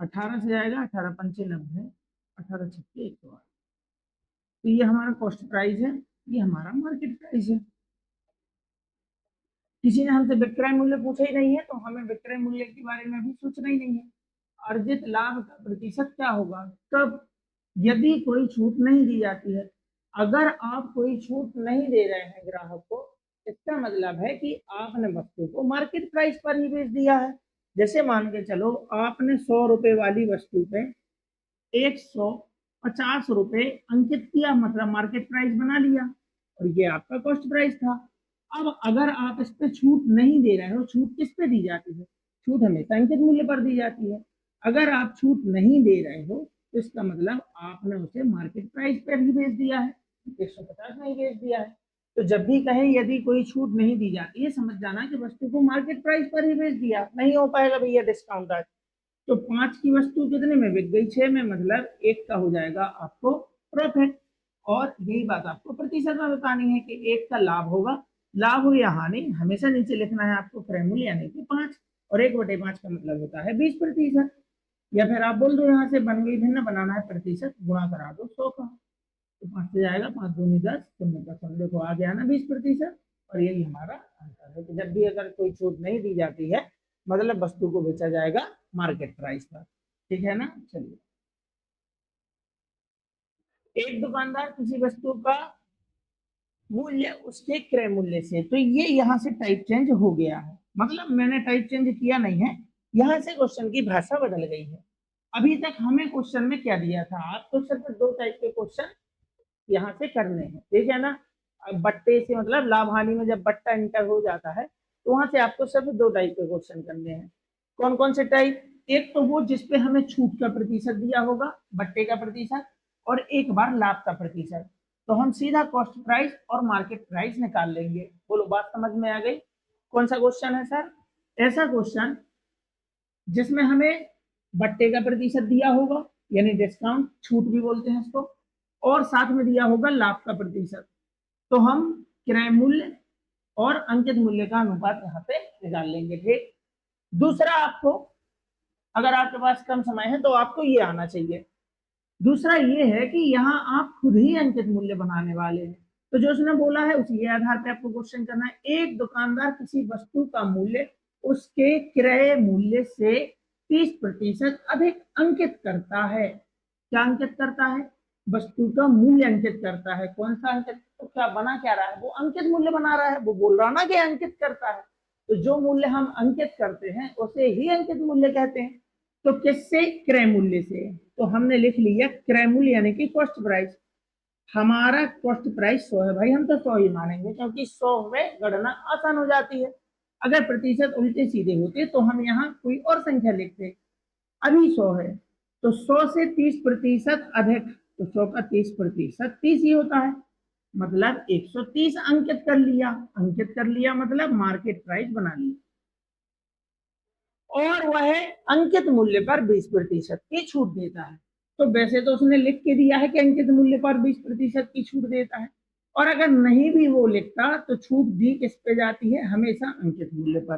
18 से जाएगा, 18 पंचे 90, 18 छक्के 108। तो ये हमारा कॉस्ट प्राइस है, ये हमारा मार्केट प्राइस है। किसी ने हमसे विक्रय मूल्य पूछा ही नहीं है, तो हमें विक्रय मूल्य के बारे में भी सोचना ही नहीं है। अर्जित लाभ का प्रतिशत क्या होगा तब यदि कोई छूट नहीं दी जाती है। अगर आप कोई छूट नहीं दे रहे हैं ग्राहक को, इसका मतलब है कि आपने वस्तु को मार्केट प्राइस पर ही बेच दिया है। जैसे मान के चलो आपने 100 रुपए वाली वस्तु पे 150 रुपए अंकित किया, मतलब मार्केट प्राइस बना लिया, और ये आपका कॉस्ट प्राइस था। अब अगर आप इस पे छूट नहीं दे रहे हो, छूट किस पे दी जाती है, छूट हमेशा अंकित मूल्य पर दी जाती है। अगर आप छूट नहीं दे रहे हो तो इसका मतलब आपने उसे मार्केट प्राइस पर ही बेच दिया है, 150 में ही बेच दिया है। तो जब भी कहें यदि कोई छूट नहीं दी जाती है, समझ जाना कि वस्तु को मार्केट प्राइस पर ही बेच दिया, नहीं हो पाएगा भैया डिस्काउंट आज। तो 5 की वस्तु कितने में बिक गई, 6 में, मतलब 1 का हो जाएगा आपको प्रॉफिट। और यही बात आपको प्रतिशत में बतानी है कि 1 का लाभ होगा। लाभ हो या हानि हमेशा नीचे लिखना है आपको, क्रय मूल्य यानी कि 5, और 1/5 का मतलब होता है 20%। या फिर आप बोल दो यहाँ से बन गई भिन्न, बनाना है प्रतिशत, गुणा करा दो 100 का, तो 5 से जाएगा, 5 दूनी 10, शून्य का शून्य, देखो आ गया ना 20%। और यही हमारा आंसर है कि जब भी अगर कोई छूट नहीं दी जाती है, मतलब वस्तु को बेचा जाएगा मार्केट प्राइस पर, ठीक है ना। चलिए, एक दुकानदार किसी वस्तु का मूल्य उसके क्रय मूल्य से, तो ये यहाँ से टाइप चेंज हो गया है, मतलब मैंने टाइप चेंज किया नहीं है, यहाँ से क्वेश्चन की भाषा बदल गई है। अभी तक हमें क्वेश्चन में क्या दिया था, आपको सिर्फ 2 टाइप के क्वेश्चन यहाँ से करने हैं, ठीक है ना। बट्टे से मतलब लाभ हानि में जब बट्टा इंटर हो जाता है, तो वहां से आपको सिर्फ 2 टाइप के क्वेश्चन करने हैं। कौन कौन से टाइप, एक तो वो जिसपे हमें छूट का प्रतिशत दिया होगा, बट्टे का प्रतिशत, और एक बार लाभ का प्रतिशत। तो हम सीधा कॉस्ट प्राइस और मार्केट प्राइस निकाल लेंगे। बोलो बात समझ में आ गई? कौन सा क्वेश्चन है सर? ऐसा क्वेश्चन जिसमें हमें बट्टे का प्रतिशत दिया होगा, यानी डिस्काउंट, छूट भी बोलते हैं इसको, और साथ में दिया होगा लाभ का प्रतिशत। तो हम क्रय मूल्य और अंकित मूल्य का अनुपात यहाँ पे निकाल लेंगे। ठीक। दूसरा, आपको अगर आपके पास कम समय है तो आपको ये आना चाहिए। दूसरा ये है कि यहाँ आप खुद ही अंकित मूल्य बनाने वाले हैं। तो जो उसने बोला है उसी के आधार पे आपको क्वेश्चन करना है। एक दुकानदार किसी वस्तु का मूल्य उसके क्रय मूल्य से 30% अधिक अंकित करता है। क्या अंकित करता है? वस्तु का मूल्य अंकित करता है। कौन सा अंकित? तो क्या बना क्या रहा है? वो अंकित मूल्य बना रहा है। वो बोल रहा ना कि अंकित करता है। तो जो मूल्य हम अंकित करते हैं उसे ही अंकित मूल्य कहते हैं। तो किससे? क्रय मूल्य से। तो हमने लिख लिया क्रय मूल्य यानी कि कॉस्ट प्राइस। हमारा कॉस्ट प्राइस 100 है भाई, हम तो 100 ही मानेंगे क्योंकि 100 में गणना आसान हो जाती है। अगर प्रतिशत उल्टे सीधे होते तो हम यहाँ कोई और संख्या लिखते। अभी 100 है तो 100 से 30% अधिक, तो 100 का 30% 30 ही होता है, मतलब 130 अंकित कर लिया। अंकित कर लिया मतलब मार्केट प्राइस बना लिया, और वह अंकित मूल्य पर 20% की छूट देता है। तो वैसे तो उसने लिख के दिया है कि अंकित मूल्य पर 20% की छूट देता है, और अगर नहीं भी वो लिखता तो छूट दी किस पे जाती है? हमेशा अंकित मूल्य पर।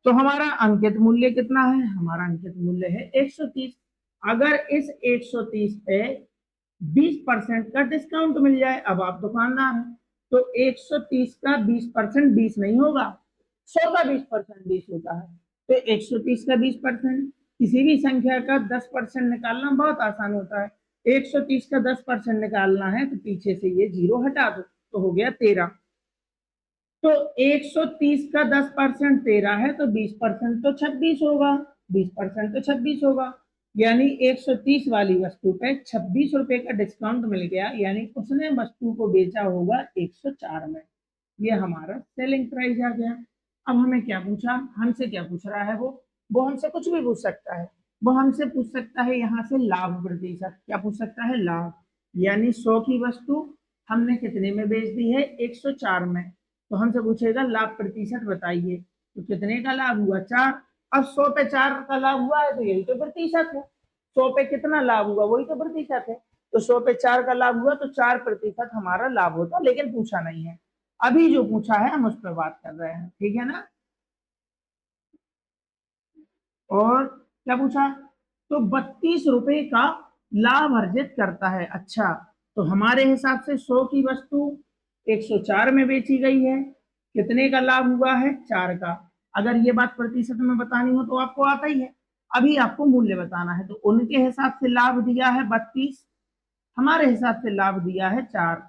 तो हमारा अंकित मूल्य कितना है? हमारा अंकित मूल्य है 130। अगर इस 130 पे 20% का डिस्काउंट मिल जाए, अब आप दुकानदार हैं, तो 130 का 20% 20 नहीं होगा, 100 का 20% 20 होता है। तो 130 का 20%, किसी भी संख्या का 10% निकालना बहुत आसान होता है। 130 का 10% निकालना है तो पीछे से ये 0 हटा दो, तो हो गया 13। तो 130 का 10% 13 है, तो 20% तो 26 होगा। 20% तो 26 होगा, यानी 130 वाली वस्तु पे 26 रुपए का डिस्काउंट मिल गया, यानी उसने वस्तु को बेचा होगा 104 में। ये हमारा सेलिंग प्राइस आ गया। अब हमें क्या पूछा? हमसे क्या पूछ रहा है? वो हमसे कुछ भी पूछ सकता है। वो हमसे पूछ सकता है यहाँ से लाभ प्रतिशत। क्या पूछ सकता है? लाभ। यानी 100 की वस्तु हमने कितने में बेच दी है? 104 में। तो हमसे पूछेगा लाभ प्रतिशत बताइए, तो कितने का लाभ हुआ? 4। अब 100 पे 4 का लाभ हुआ है तो यही तो प्रतिशत है। 100 पे कितना लाभ हुआ? वही तो प्रतिशत है। तो 100 पे 4 का लाभ हुआ तो 4% हमारा लाभ होता, लेकिन पूछा नहीं है। अभी जो पूछा है हम उस पर बात कर रहे हैं, ठीक है ना? और क्या पूछा? तो 32 रुपए का लाभ अर्जित करता है। अच्छा, तो हमारे हिसाब से 100 की वस्तु 104 में बेची गई है, कितने का लाभ हुआ है? 4 का। अगर ये बात प्रतिशत में बतानी हो तो आपको आता ही है। अभी आपको मूल्य बताना है, तो उनके हिसाब से लाभ दिया है 32, हमारे हिसाब से लाभ दिया है 4।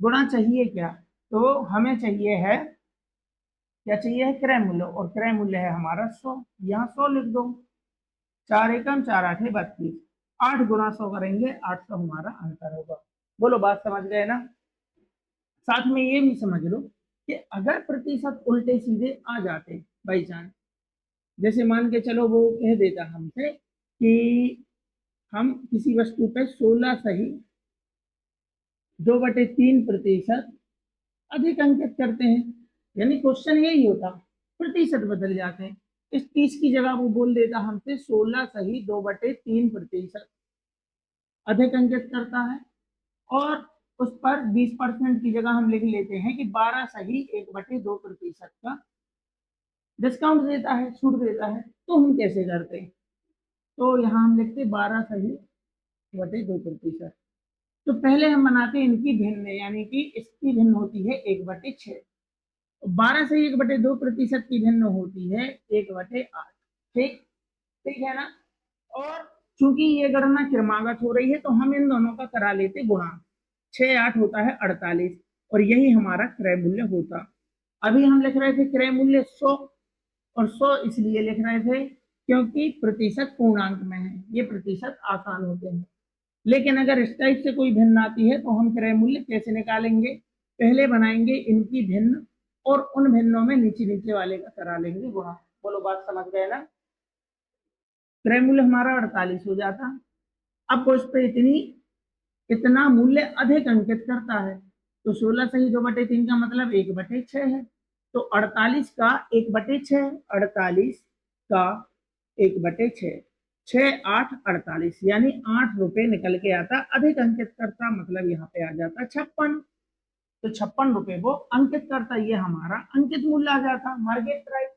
गुणा चाहिए क्या? तो हमें चाहिए है, क्या चाहिए है? क्रय मूल्य, और क्रय मूल्य है हमारा 100। यहाँ 100 लिख दो। 4 एकम 4 आठे 32, 8 गुणा 100 करेंगे, 800 हमारा आंसर होगा। बोलो बात समझ गए ना? साथ में ये भी समझ लो कि अगर प्रतिशत उल्टे सीधे आ जाते बाई चांस, जैसे मान के चलो वो कह देता हमसे कि हम किसी वस्तु पे 16 सही 2/3% अधिक अंकित करते हैं, यानी क्वेश्चन यही होता, प्रतिशत बदल जाते हैं। इस 30 की जगह वो बोल देता हमसे 16 सही 2/3% अधिक अंकित करता है, और उस पर 20% की जगह हम लिख लेते हैं कि 12 सही 1/2% का डिस्काउंट देता है, छूट देता है। तो हम कैसे करते हैं? तो यहाँ हम लिखते 12 सही 1/2%। तो पहले हम बनाते हैं इनकी भिन्न, यानी कि इसकी भिन्न होती है 1/6। 12 से 1/2% की भिन्न होती है 1/8। ठीक, ठीक है ना? और चूंकि ये गणना क्रमागत हो रही है तो हम इन दोनों का करा लेते गुणा। 6 8 होता है 48, और यही हमारा क्रय मूल्य होता। अभी हम लिख रहे थे क्रय मूल्य 100, और 100 इसलिए लिख रहे थे क्योंकि प्रतिशत पूर्णांक में है, ये प्रतिशत आसान होते हैं। लेकिन अगर इस टाइप से कोई भिन्न आती है तो हम क्रय मूल्य कैसे निकालेंगे? पहले बनाएंगे इनकी भिन्न, और उन भिन्नों में नीचे नीचे वाले का करा लेंगे गुणा। बोलो बात समझ गए ना? क्रय मूल्य हमारा 48 हो जाता। अब उस पर इतनी इतना मूल्य अधिक अंकित करता है। तो 16 सही 2/3 का मतलब 1/6 है। तो 48 का 1/6, 48 का 1/6, 6 8 48, यानी 8 रुपए निकल के आता, अधिक अंकित करता, मतलब यहाँ पे आ जाता 56। तो 56 रुपए वो अंकित करता, ये हमारा अंकित मूल्य आ जाता, मार्केट प्राइस।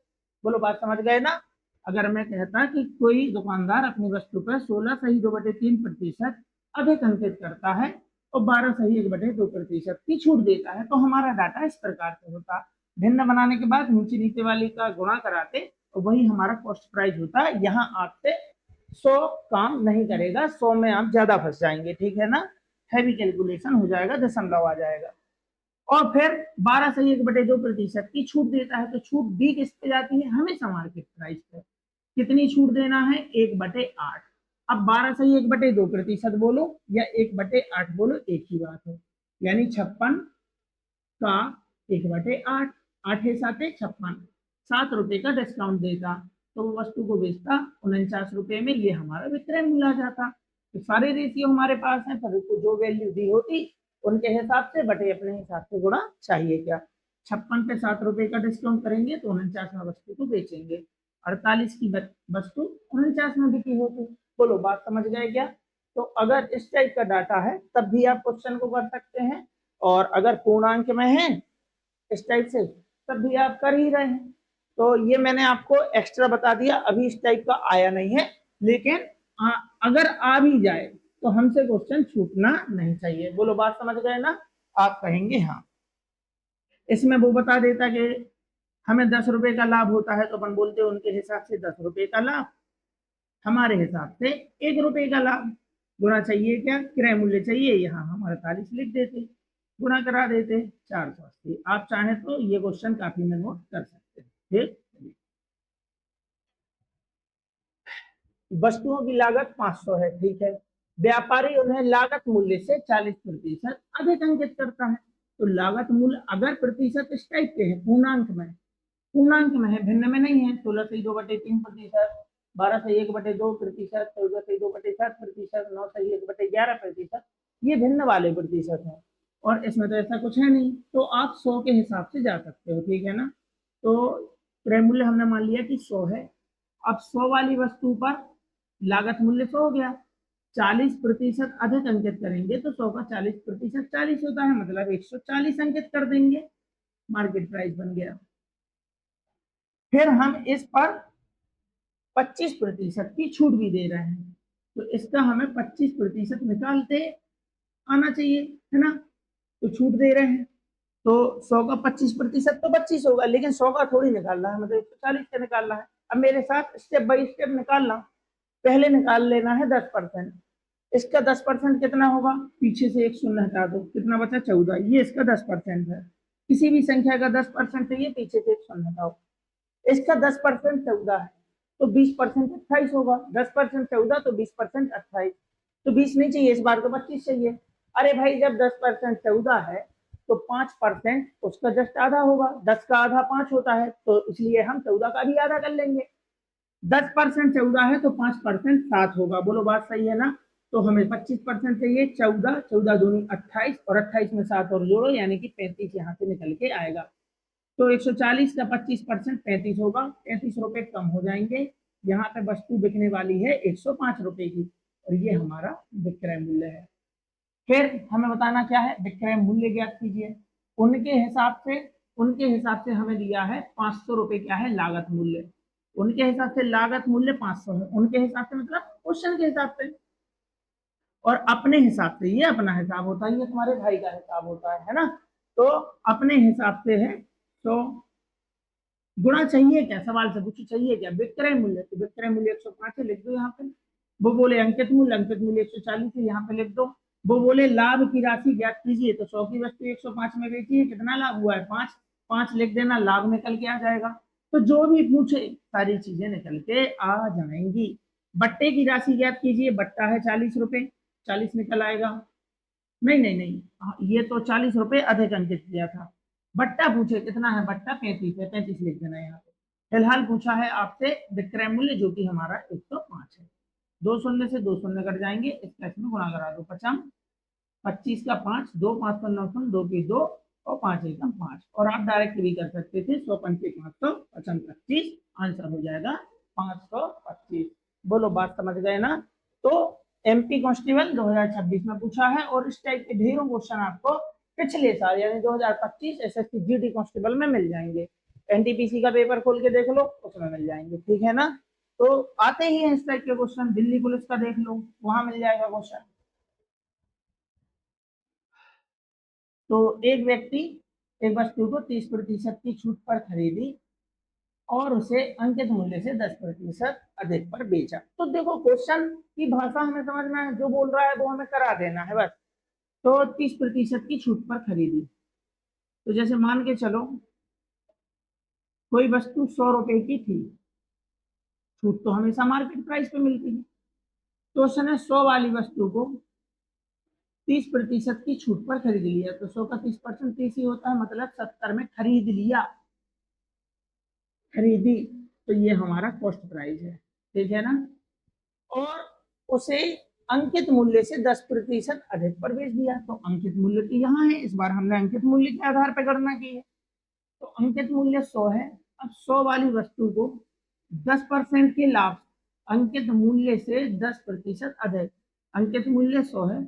बोलो बात समझ गए ना। अगर मैं कहता कि कोई दुकानदार अपनी वस्तु पर 16 सही 2/3% अधिक अंकित करता है और 12 सही 1/2% की छूट देता है, तो हमारा डाटा इस प्रकार से होता। भिन्न बनाने के बाद नीचे नीचे वाली का गुणा कराते और वही हमारा कॉस्ट प्राइस होता है। यहाँ आपसे 100 काम नहीं करेगा, 100 में आप ज्यादा फंस जाएंगे, ठीक है ना। हैवी कैलकुलेशन हो जाएगा, दशमलव आ जाएगा। और फिर 12 सही 1/2% की छूट देता है, तो छूट भी किस पे जाती है, हमेशा मार्केट प्राइस पे। कितनी छूट देना है, 1/8। अब 12 सही 1/2% बोलो या 1/8 बोलो, एक ही बात है। यानी 56 का 1/8, 8 साते 56, 7 रुपए का डिस्काउंट देता, तो वो वस्तु को बेचता 49 रुपए में, ये हमारा विक्रय मूल्य आ जाता। तो सारे रेशियो हमारे पास हैं, पर जो वैल्यू दी होती उनके हिसाब से बटे अपने हिसाब से गुणा, चाहिए क्या। 56 पे 7 रुपए का डिस्काउंट करेंगे तो 49 में वस्तु को बेचेंगे। 48 की वस्तु 49 में बिकी होती। बोलो बात समझ गए क्या। तो अगर इस टाइप का डाटा है तब भी आप क्वेश्चन को कर सकते हैं, और अगर पूर्णांक में है इस टाइप से तब भी आप कर ही रहे हैं। तो ये मैंने आपको एक्स्ट्रा बता दिया, अभी इस टाइप का आया नहीं है, लेकिन अगर आ भी जाए तो हमसे क्वेश्चन छूटना नहीं चाहिए। बोलो बात समझ गए ना। आप कहेंगे हाँ। इसमें वो बता देता कि हमें 10 रुपए का लाभ होता है, तो अपन बोलते हैं उनके हिसाब से 10 रुपए का लाभ, हमारे हिसाब से 1 रुपए का लाभ। गुणा चाहिए क्या, क्रय मूल्य चाहिए, यहाँ हम 48 लिख देते, गुणा करा देते 480। आप चाहें तो ये क्वेश्चन काफी में नोट कर सकते हैं। ठीक, वस्तुओं की लागत 500 है, ठीक है। व्यापारी उन्हें लागत मूल्य से 40% अधिक अंकित करता है। तो लागत मूल्य अगर प्रतिशत इस टाइप के है, पूर्णांक में है, भिन्न में नहीं है। 16 से 2/3%, 12 से 1/2%, 14 से 2/7%, 9 से 1/11%, ये भिन्न वाले प्रतिशत है, और इसमें तो ऐसा कुछ है नहीं, तो आप 100 के हिसाब से जा सकते हो, ठीक है ना। तो क्रय मूल्य हमने मान लिया कि 100 है। अब 100 वाली वस्तु पर लागत मूल्य 100 हो गया, 40% अधिक अंकित करेंगे तो 100 का 40% 40 होता है, मतलब 140 अंकित कर देंगे, मार्केट प्राइस बन गया। फिर हम इस पर 25% की छूट भी दे रहे हैं, तो इसका हमें 25% निकालते आना चाहिए, है ना। तो छूट दे रहे हैं, तो 100 का 25% तो 25 होगा, लेकिन 100 का थोड़ी निकालना है, मतलब 140 का निकालना है। अब मेरे साथ स्टेप बाई स्टेप निकालना। पहले निकाल लेना है 10%। इसका 10% कितना होगा, पीछे से एक शून्य हटा दो, कितना बचा 14, ये इसका 10% है। किसी भी संख्या का 10% चाहिए, पीछे से एक शून्य हटाओ। इसका 10% 14 है, तो 20% 28 होगा। 10% 14 तो 20% 28, तो 20 नहीं चाहिए इस बार, तो 25 चाहिए। अरे भाई जब 10% 14 है तो 5% उसका जस्ट आधा होगा, 10 का आधा 5 होता है, तो इसलिए हम 14 का भी आधा कर लेंगे। 10% 14 है तो 5% 7 होगा। बोलो बात सही है ना। तो हमें 25% चाहिए, 14, 14 दूनी 28, और 28 में 7 और जोड़ो, यानी कि 35 यहाँ से निकल के आएगा। तो 140 का 25% 35 होगा, 35 रुपए कम हो जाएंगे। यहाँ पे वस्तु बिकने वाली है 105 रुपए की, और ये हमारा विक्रय मूल्य है। फिर हमें बताना क्या है, विक्रय मूल्य ज्ञात कीजिए। उनके हिसाब से हमें दिया है 500 रुपए, क्या है, लागत मूल्य। उनके हिसाब से लागत मूल्य 500 है, उनके हिसाब से मतलब क्वेश्चन के हिसाब से, और अपने हिसाब से, ये अपना हिसाब होता है, ये तुम्हारे भाई का हिसाब होता है ना। तो अपने हिसाब से है, तो गुणा चाहिए क्या, सवाल से पूछो चाहिए क्या, विक्रय मूल्य। तो विक्रय मूल्य 105 है, लिख दो यहाँ पे। वो बोले अंकित मूल्य 140 है, यहाँ पे लिख दो। वो बोले लाभ की राशि ज्ञात कीजिए, तो 100 की वस्तु 105 में बेची है, कितना लाभ हुआ है 5, 5 लिख देना, लाभ निकल के आ जाएगा। तो जो भी पूछे सारी चीजें निकल के आ जाएंगी। बट्टे की राशि ज्ञात कीजिए, बट्टा है 40 रुपए, 40 निकल आएगा। नहीं नहीं नहीं, ये तो 40 रुपए अधिक अंकित किया था। बट्टा पूछे कितना है, बट्टा 35 है, 35 लिख देना यहाँ पे। फिलहाल पूछा है आपसे विक्रय मूल्य, जो कि हमारा 105 है। 2 शून्य से 2 शून्य कट जाएंगे, इसका इसमें गुणा करा दो, 50 25 का 5, 2 5 9 2 की 2 और 5 एकम 5। और आप डायरेक्ट भी कर सकते थे, 100 पंचे 500 25, आंसर हो जाएगा 525। बोलो बात समझ गए ना। तो एमपी कांस्टेबल 2026 में पूछा है, और इस टाइप के ढेरों क्वेश्चन आपको पिछले साल यानी 2025 एसएससी जीडी कांस्टेबल में मिल जाएंगे। एनटीपीसी का पेपर खोल के देख लो, उसमें मिल जाएंगे, ठीक है ना। तो आते ही हैं इस टाइप के क्वेश्चन। दिल्ली पुलिस का देख लो, वहां मिल जाएगा क्वेश्चन। तो एक व्यक्ति एक वस्तु को 30% की छूट पर खरीदी और उसे अंकित मूल्य से 10% अधिक पर बेचा। तो देखो क्वेश्चन की भाषा हमें समझना है, जो बोल रहा है वो हमें करा देना है बस। तो 30% की छूट पर खरीदी, तो जैसे मान के चलो कोई वस्तु 100 रुपए की थी, छूट तो हमेशा मार्केट प्राइस पे मिलती है। तो उसने 100 वाली वस्तु को 30% की छूट पर खरीद लिया, तो 100 का 30% 30 ही होता है, मतलब 70 में खरीद लिया, खरीदी। तो ये हमारा कॉस्ट प्राइस है, ठीक है ना। और उसे अंकित मूल्य से 10% अधिक पर बेच दिया, तो अंकित मूल्य तो यहाँ है, इस बार हमने अंकित मूल्य के आधार पर गणना की है। तो अंकित मूल्य 100 है। अब 100 वाली वस्तु को 10% के लाभ, अंकित मूल्य से 10% अधिक, अंकित मूल्य 100 है,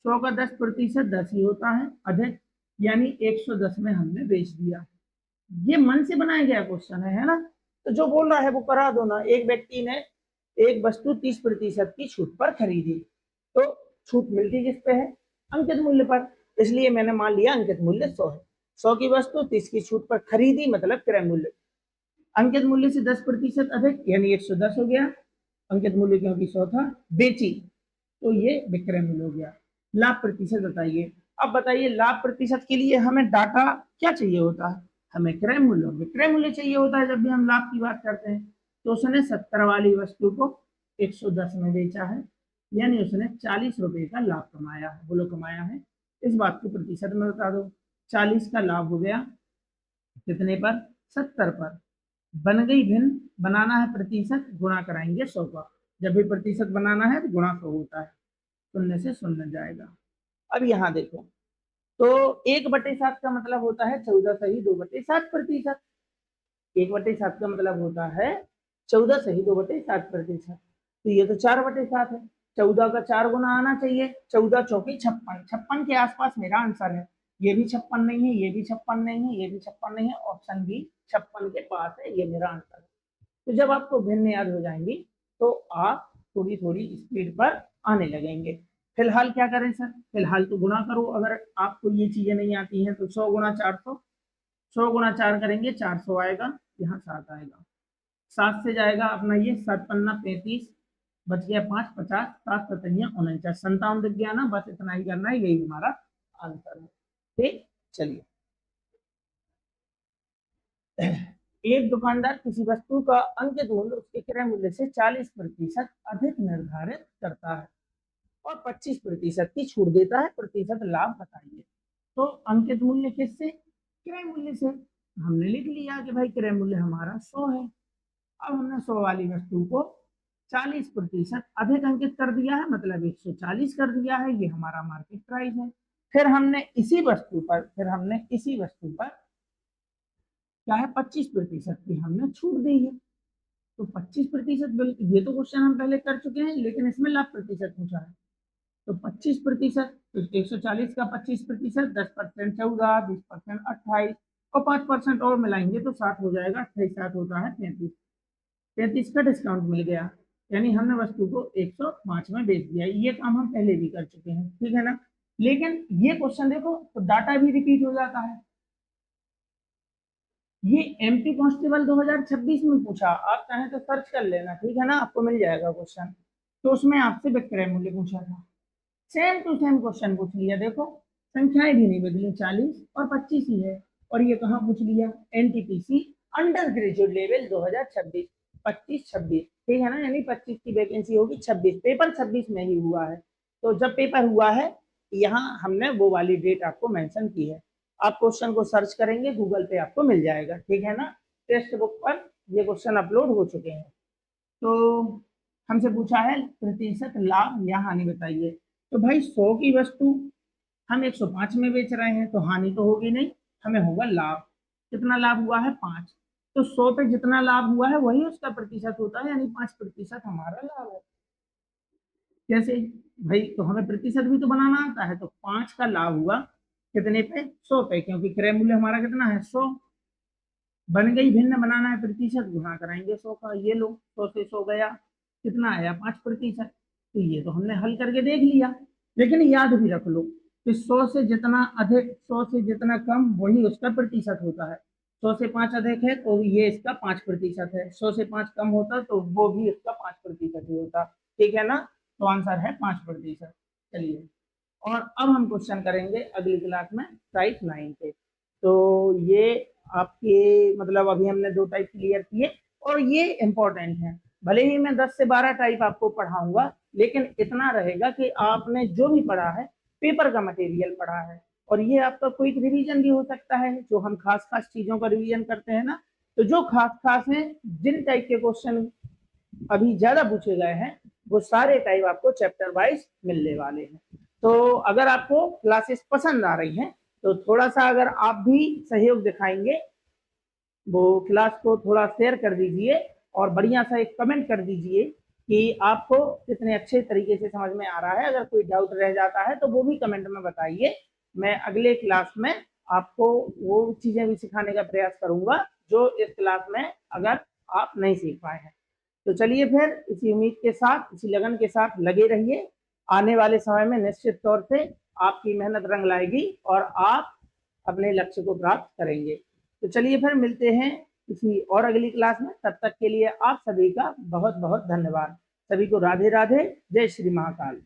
100 का 10% 10 ही होता है, अधिक यानी 110 में हमने बेच दिया। ये मन से बनाया गया क्वेश्चन है ना। तो जो बोल रहा है वो करा दो ना। एक व्यक्ति ने एक वस्तु 30% की छूट पर खरीदी, तो छूट मिलती किस पे है? अंकित मूल्य पर। इसलिए मैंने मान लिया अंकित मूल्य 100 है। 100 की वस्तु 30 की छूट पर खरीदी, मतलब क्रय मूल्य। अंकित मूल्य से 10% अधिक यानी 110 हो गया, अंकित मूल्य क्योंकि 100 था, बेची, तो ये विक्रय मूल्य हो गया। लाभ प्रतिशत बताइए। अब बताइए लाभ प्रतिशत के लिए हमें डाटा क्या चाहिए होता है? हमें क्रय मूल्य, विक्रय मूल्य चाहिए होता है जब भी हम लाभ की बात करते हैं। तो उसने 70 वाली वस्तु को 110 में बेचा है, यानी उसने 40 रुपए का लाभ कमाया है। बोलो कमाया है। इस बात को प्रतिशत में बता दो। 40 का लाभ हो गया कितने पर? 70 पर। बन गई भिन्न, बनाना है प्रतिशत, गुणा कराएंगे 100 का। जब भी प्रतिशत बनाना है तो गुणा 100 होता है, शून्य से शून्य जाएगा। अब यहाँ देखो, तो 1/7 का मतलब होता है 14 सही 2/7%। 1/7 का मतलब होता है 14 सही 2/7%। तो ये तो 4/7 है, 14 का 4 गुना आना चाहिए, 14 चौकी 56, 56 के आसपास मेरा आंसर है। ये भी 56 नहीं है, ये भी 56 नहीं है, ये भी 56 नहीं है, ऑप्शन बी 56 के पास है, ये मेरा आंसर है। तो जब आपको भिन्न याद हो जाएंगी तो आप थोड़ी थोड़ी स्पीड पर आने लगेंगे। फिलहाल क्या करें सर? फिलहाल तो गुणा करो, अगर आपको ये चीजें नहीं आती हैं तो 100 गुणा 400, 100 गुणा 4 करेंगे 400 आएगा, यहाँ 7 आएगा, 7 से जाएगा अपना ये 7 पन्ना 35, बच गया 5 50, 7 सतैया 49, 57 दिख गया ना। बस इतना ही करना है, यही हमारा आंसर है। ठीक, चलिए। एक दुकानदार किसी वस्तु का अंकित मूल्य उसके क्रय मूल्य से 40% अधिक निर्धारित करता है और 25% की छूट देता है, प्रतिशत लाभ बताइए। तो अंकित मूल्य किससे? क्रय मूल्य से। हमने लिख लिया कि भाई क्रय मूल्य हमारा 100 है। अब हमने 100 वाली वस्तु को 40% अधिक अंकित कर दिया है, मतलब 140 कर दिया है, ये हमारा मार्केट प्राइस है। फिर हमने इसी वस्तु पर क्या है, 25% की हमने छूट दी है। तो 25%, ये तो क्वेश्चन हम पहले कर चुके हैं, लेकिन इसमें लाभ प्रतिशत पूछा है। तो 25%, तो 140 का 25%, 10% 14, 20% 28 और 5% और मिलाएंगे तो 7 हो जाएगा। 28 7 होता है 33, 33 का डिस्काउंट मिल गया, यानी हमने वस्तु को 105 में बेच दिया। ये काम हम पहले भी कर चुके हैं, ठीक है ना। लेकिन ये क्वेश्चन देखो तो डाटा भी रिपीट हो जाता है। ये एमपी कांस्टेबल 2026 में पूछा, आप चाहें तो सर्च कर लेना, ठीक है ना, आपको मिल जाएगा क्वेश्चन। तो उसमें आपसे विक्रय मूल्य पूछा था, सेम टू सेम क्वेश्चन पूछ लिया। देखो संख्याएं भी नहीं बदली, 40 और 25 ही है। और ये कहाँ पूछ लिया? एनटीपीसी अंडर ग्रेजुएट लेवल 2026, 25-26, ठीक है ना, यानी 25 की वैकेंसी होगी, 26 पेपर 26 में ही हुआ है। तो जब पेपर हुआ है यहाँ हमने वो वाली डेट आपको मेंशन की है। आप क्वेश्चन को सर्च करेंगे गूगल पे, आपको मिल जाएगा, ठीक है ना। टेक्स्ट बुक पर ये क्वेश्चन अपलोड हो चुके हैं। तो हमसे पूछा है प्रतिशत लाभ या हानि बताइए। तो भाई 100 की वस्तु हम 105 में बेच रहे हैं तो हानि तो होगी नहीं, हमें होगा लाभ। कितना लाभ हुआ है? 5। तो 100 पे जितना लाभ हुआ है वही उसका प्रतिशत होता है, यानी 5% हमारा लाभ है। कैसे भाई? तो हमें प्रतिशत भी तो बनाना आता है। तो 5 का लाभ हुआ कितने पे? 100 पे, क्योंकि क्रय मूल्य हमारा कितना है? 100। बन गई भिन्न, बनाना है प्रतिशत, गुणा कराएंगे 100 का। ये लो, 100 से 100 गया, कितना आया? 5%। तो ये तो हमने हल करके देख लिया। लेकिन याद भी रख लो कि 100 से जितना अधिक, 100 से जितना कम, वही उसका प्रतिशत होता है। 100 से 5 अधिक है तो ये इसका 5% है, 100 से 5 कम होता तो वो भी इसका 5% ही होता। ठीक है ना? तो आंसर है 5%। चलिए, और अब हम क्वेश्चन करेंगे अगली क्लास में टाइप 9 पे। तो ये आपके मतलब अभी हमने 2 टाइप क्लियर किए, और ये इंपॉर्टेंट है। भले ही मैं 10 से 12 टाइप आपको पढ़ाऊंगा, लेकिन इतना रहेगा कि आपने जो भी पढ़ा है पेपर का मटेरियल पढ़ा है, और ये आपका क्विक रिवीजन भी हो सकता है। जो हम खास खास चीजों का रिवीजन करते हैं ना, तो जो खास खास है, जिन टाइप के क्वेश्चन अभी ज्यादा पूछे गए हैं, वो सारे टाइप आपको चैप्टर वाइज मिलने वाले हैं। तो अगर आपको क्लासेस पसंद आ रही हैं, तो थोड़ा सा अगर आप भी सहयोग दिखाएंगे, वो क्लास को थोड़ा शेयर कर दीजिए, और बढ़िया सा एक कमेंट कर दीजिए कि आपको कितने अच्छे तरीके से समझ में आ रहा है। अगर कोई डाउट रह जाता है तो वो भी कमेंट में बताइए। मैं अगले क्लास में आपको वो चीजें भी सिखाने का प्रयास करूंगा जो इस क्लास में अगर आप नहीं सीख पाए हैं। तो चलिए फिर इसी उम्मीद के साथ, इसी लगन के साथ लगे रहिए। आने वाले समय में निश्चित तौर से आपकी मेहनत रंग लाएगी और आप अपने लक्ष्य को प्राप्त करेंगे। तो चलिए फिर मिलते हैं किसी और अगली क्लास में। तब तक के लिए आप सभी का बहुत बहुत धन्यवाद। सभी को राधे राधे, जय श्री महाकाल।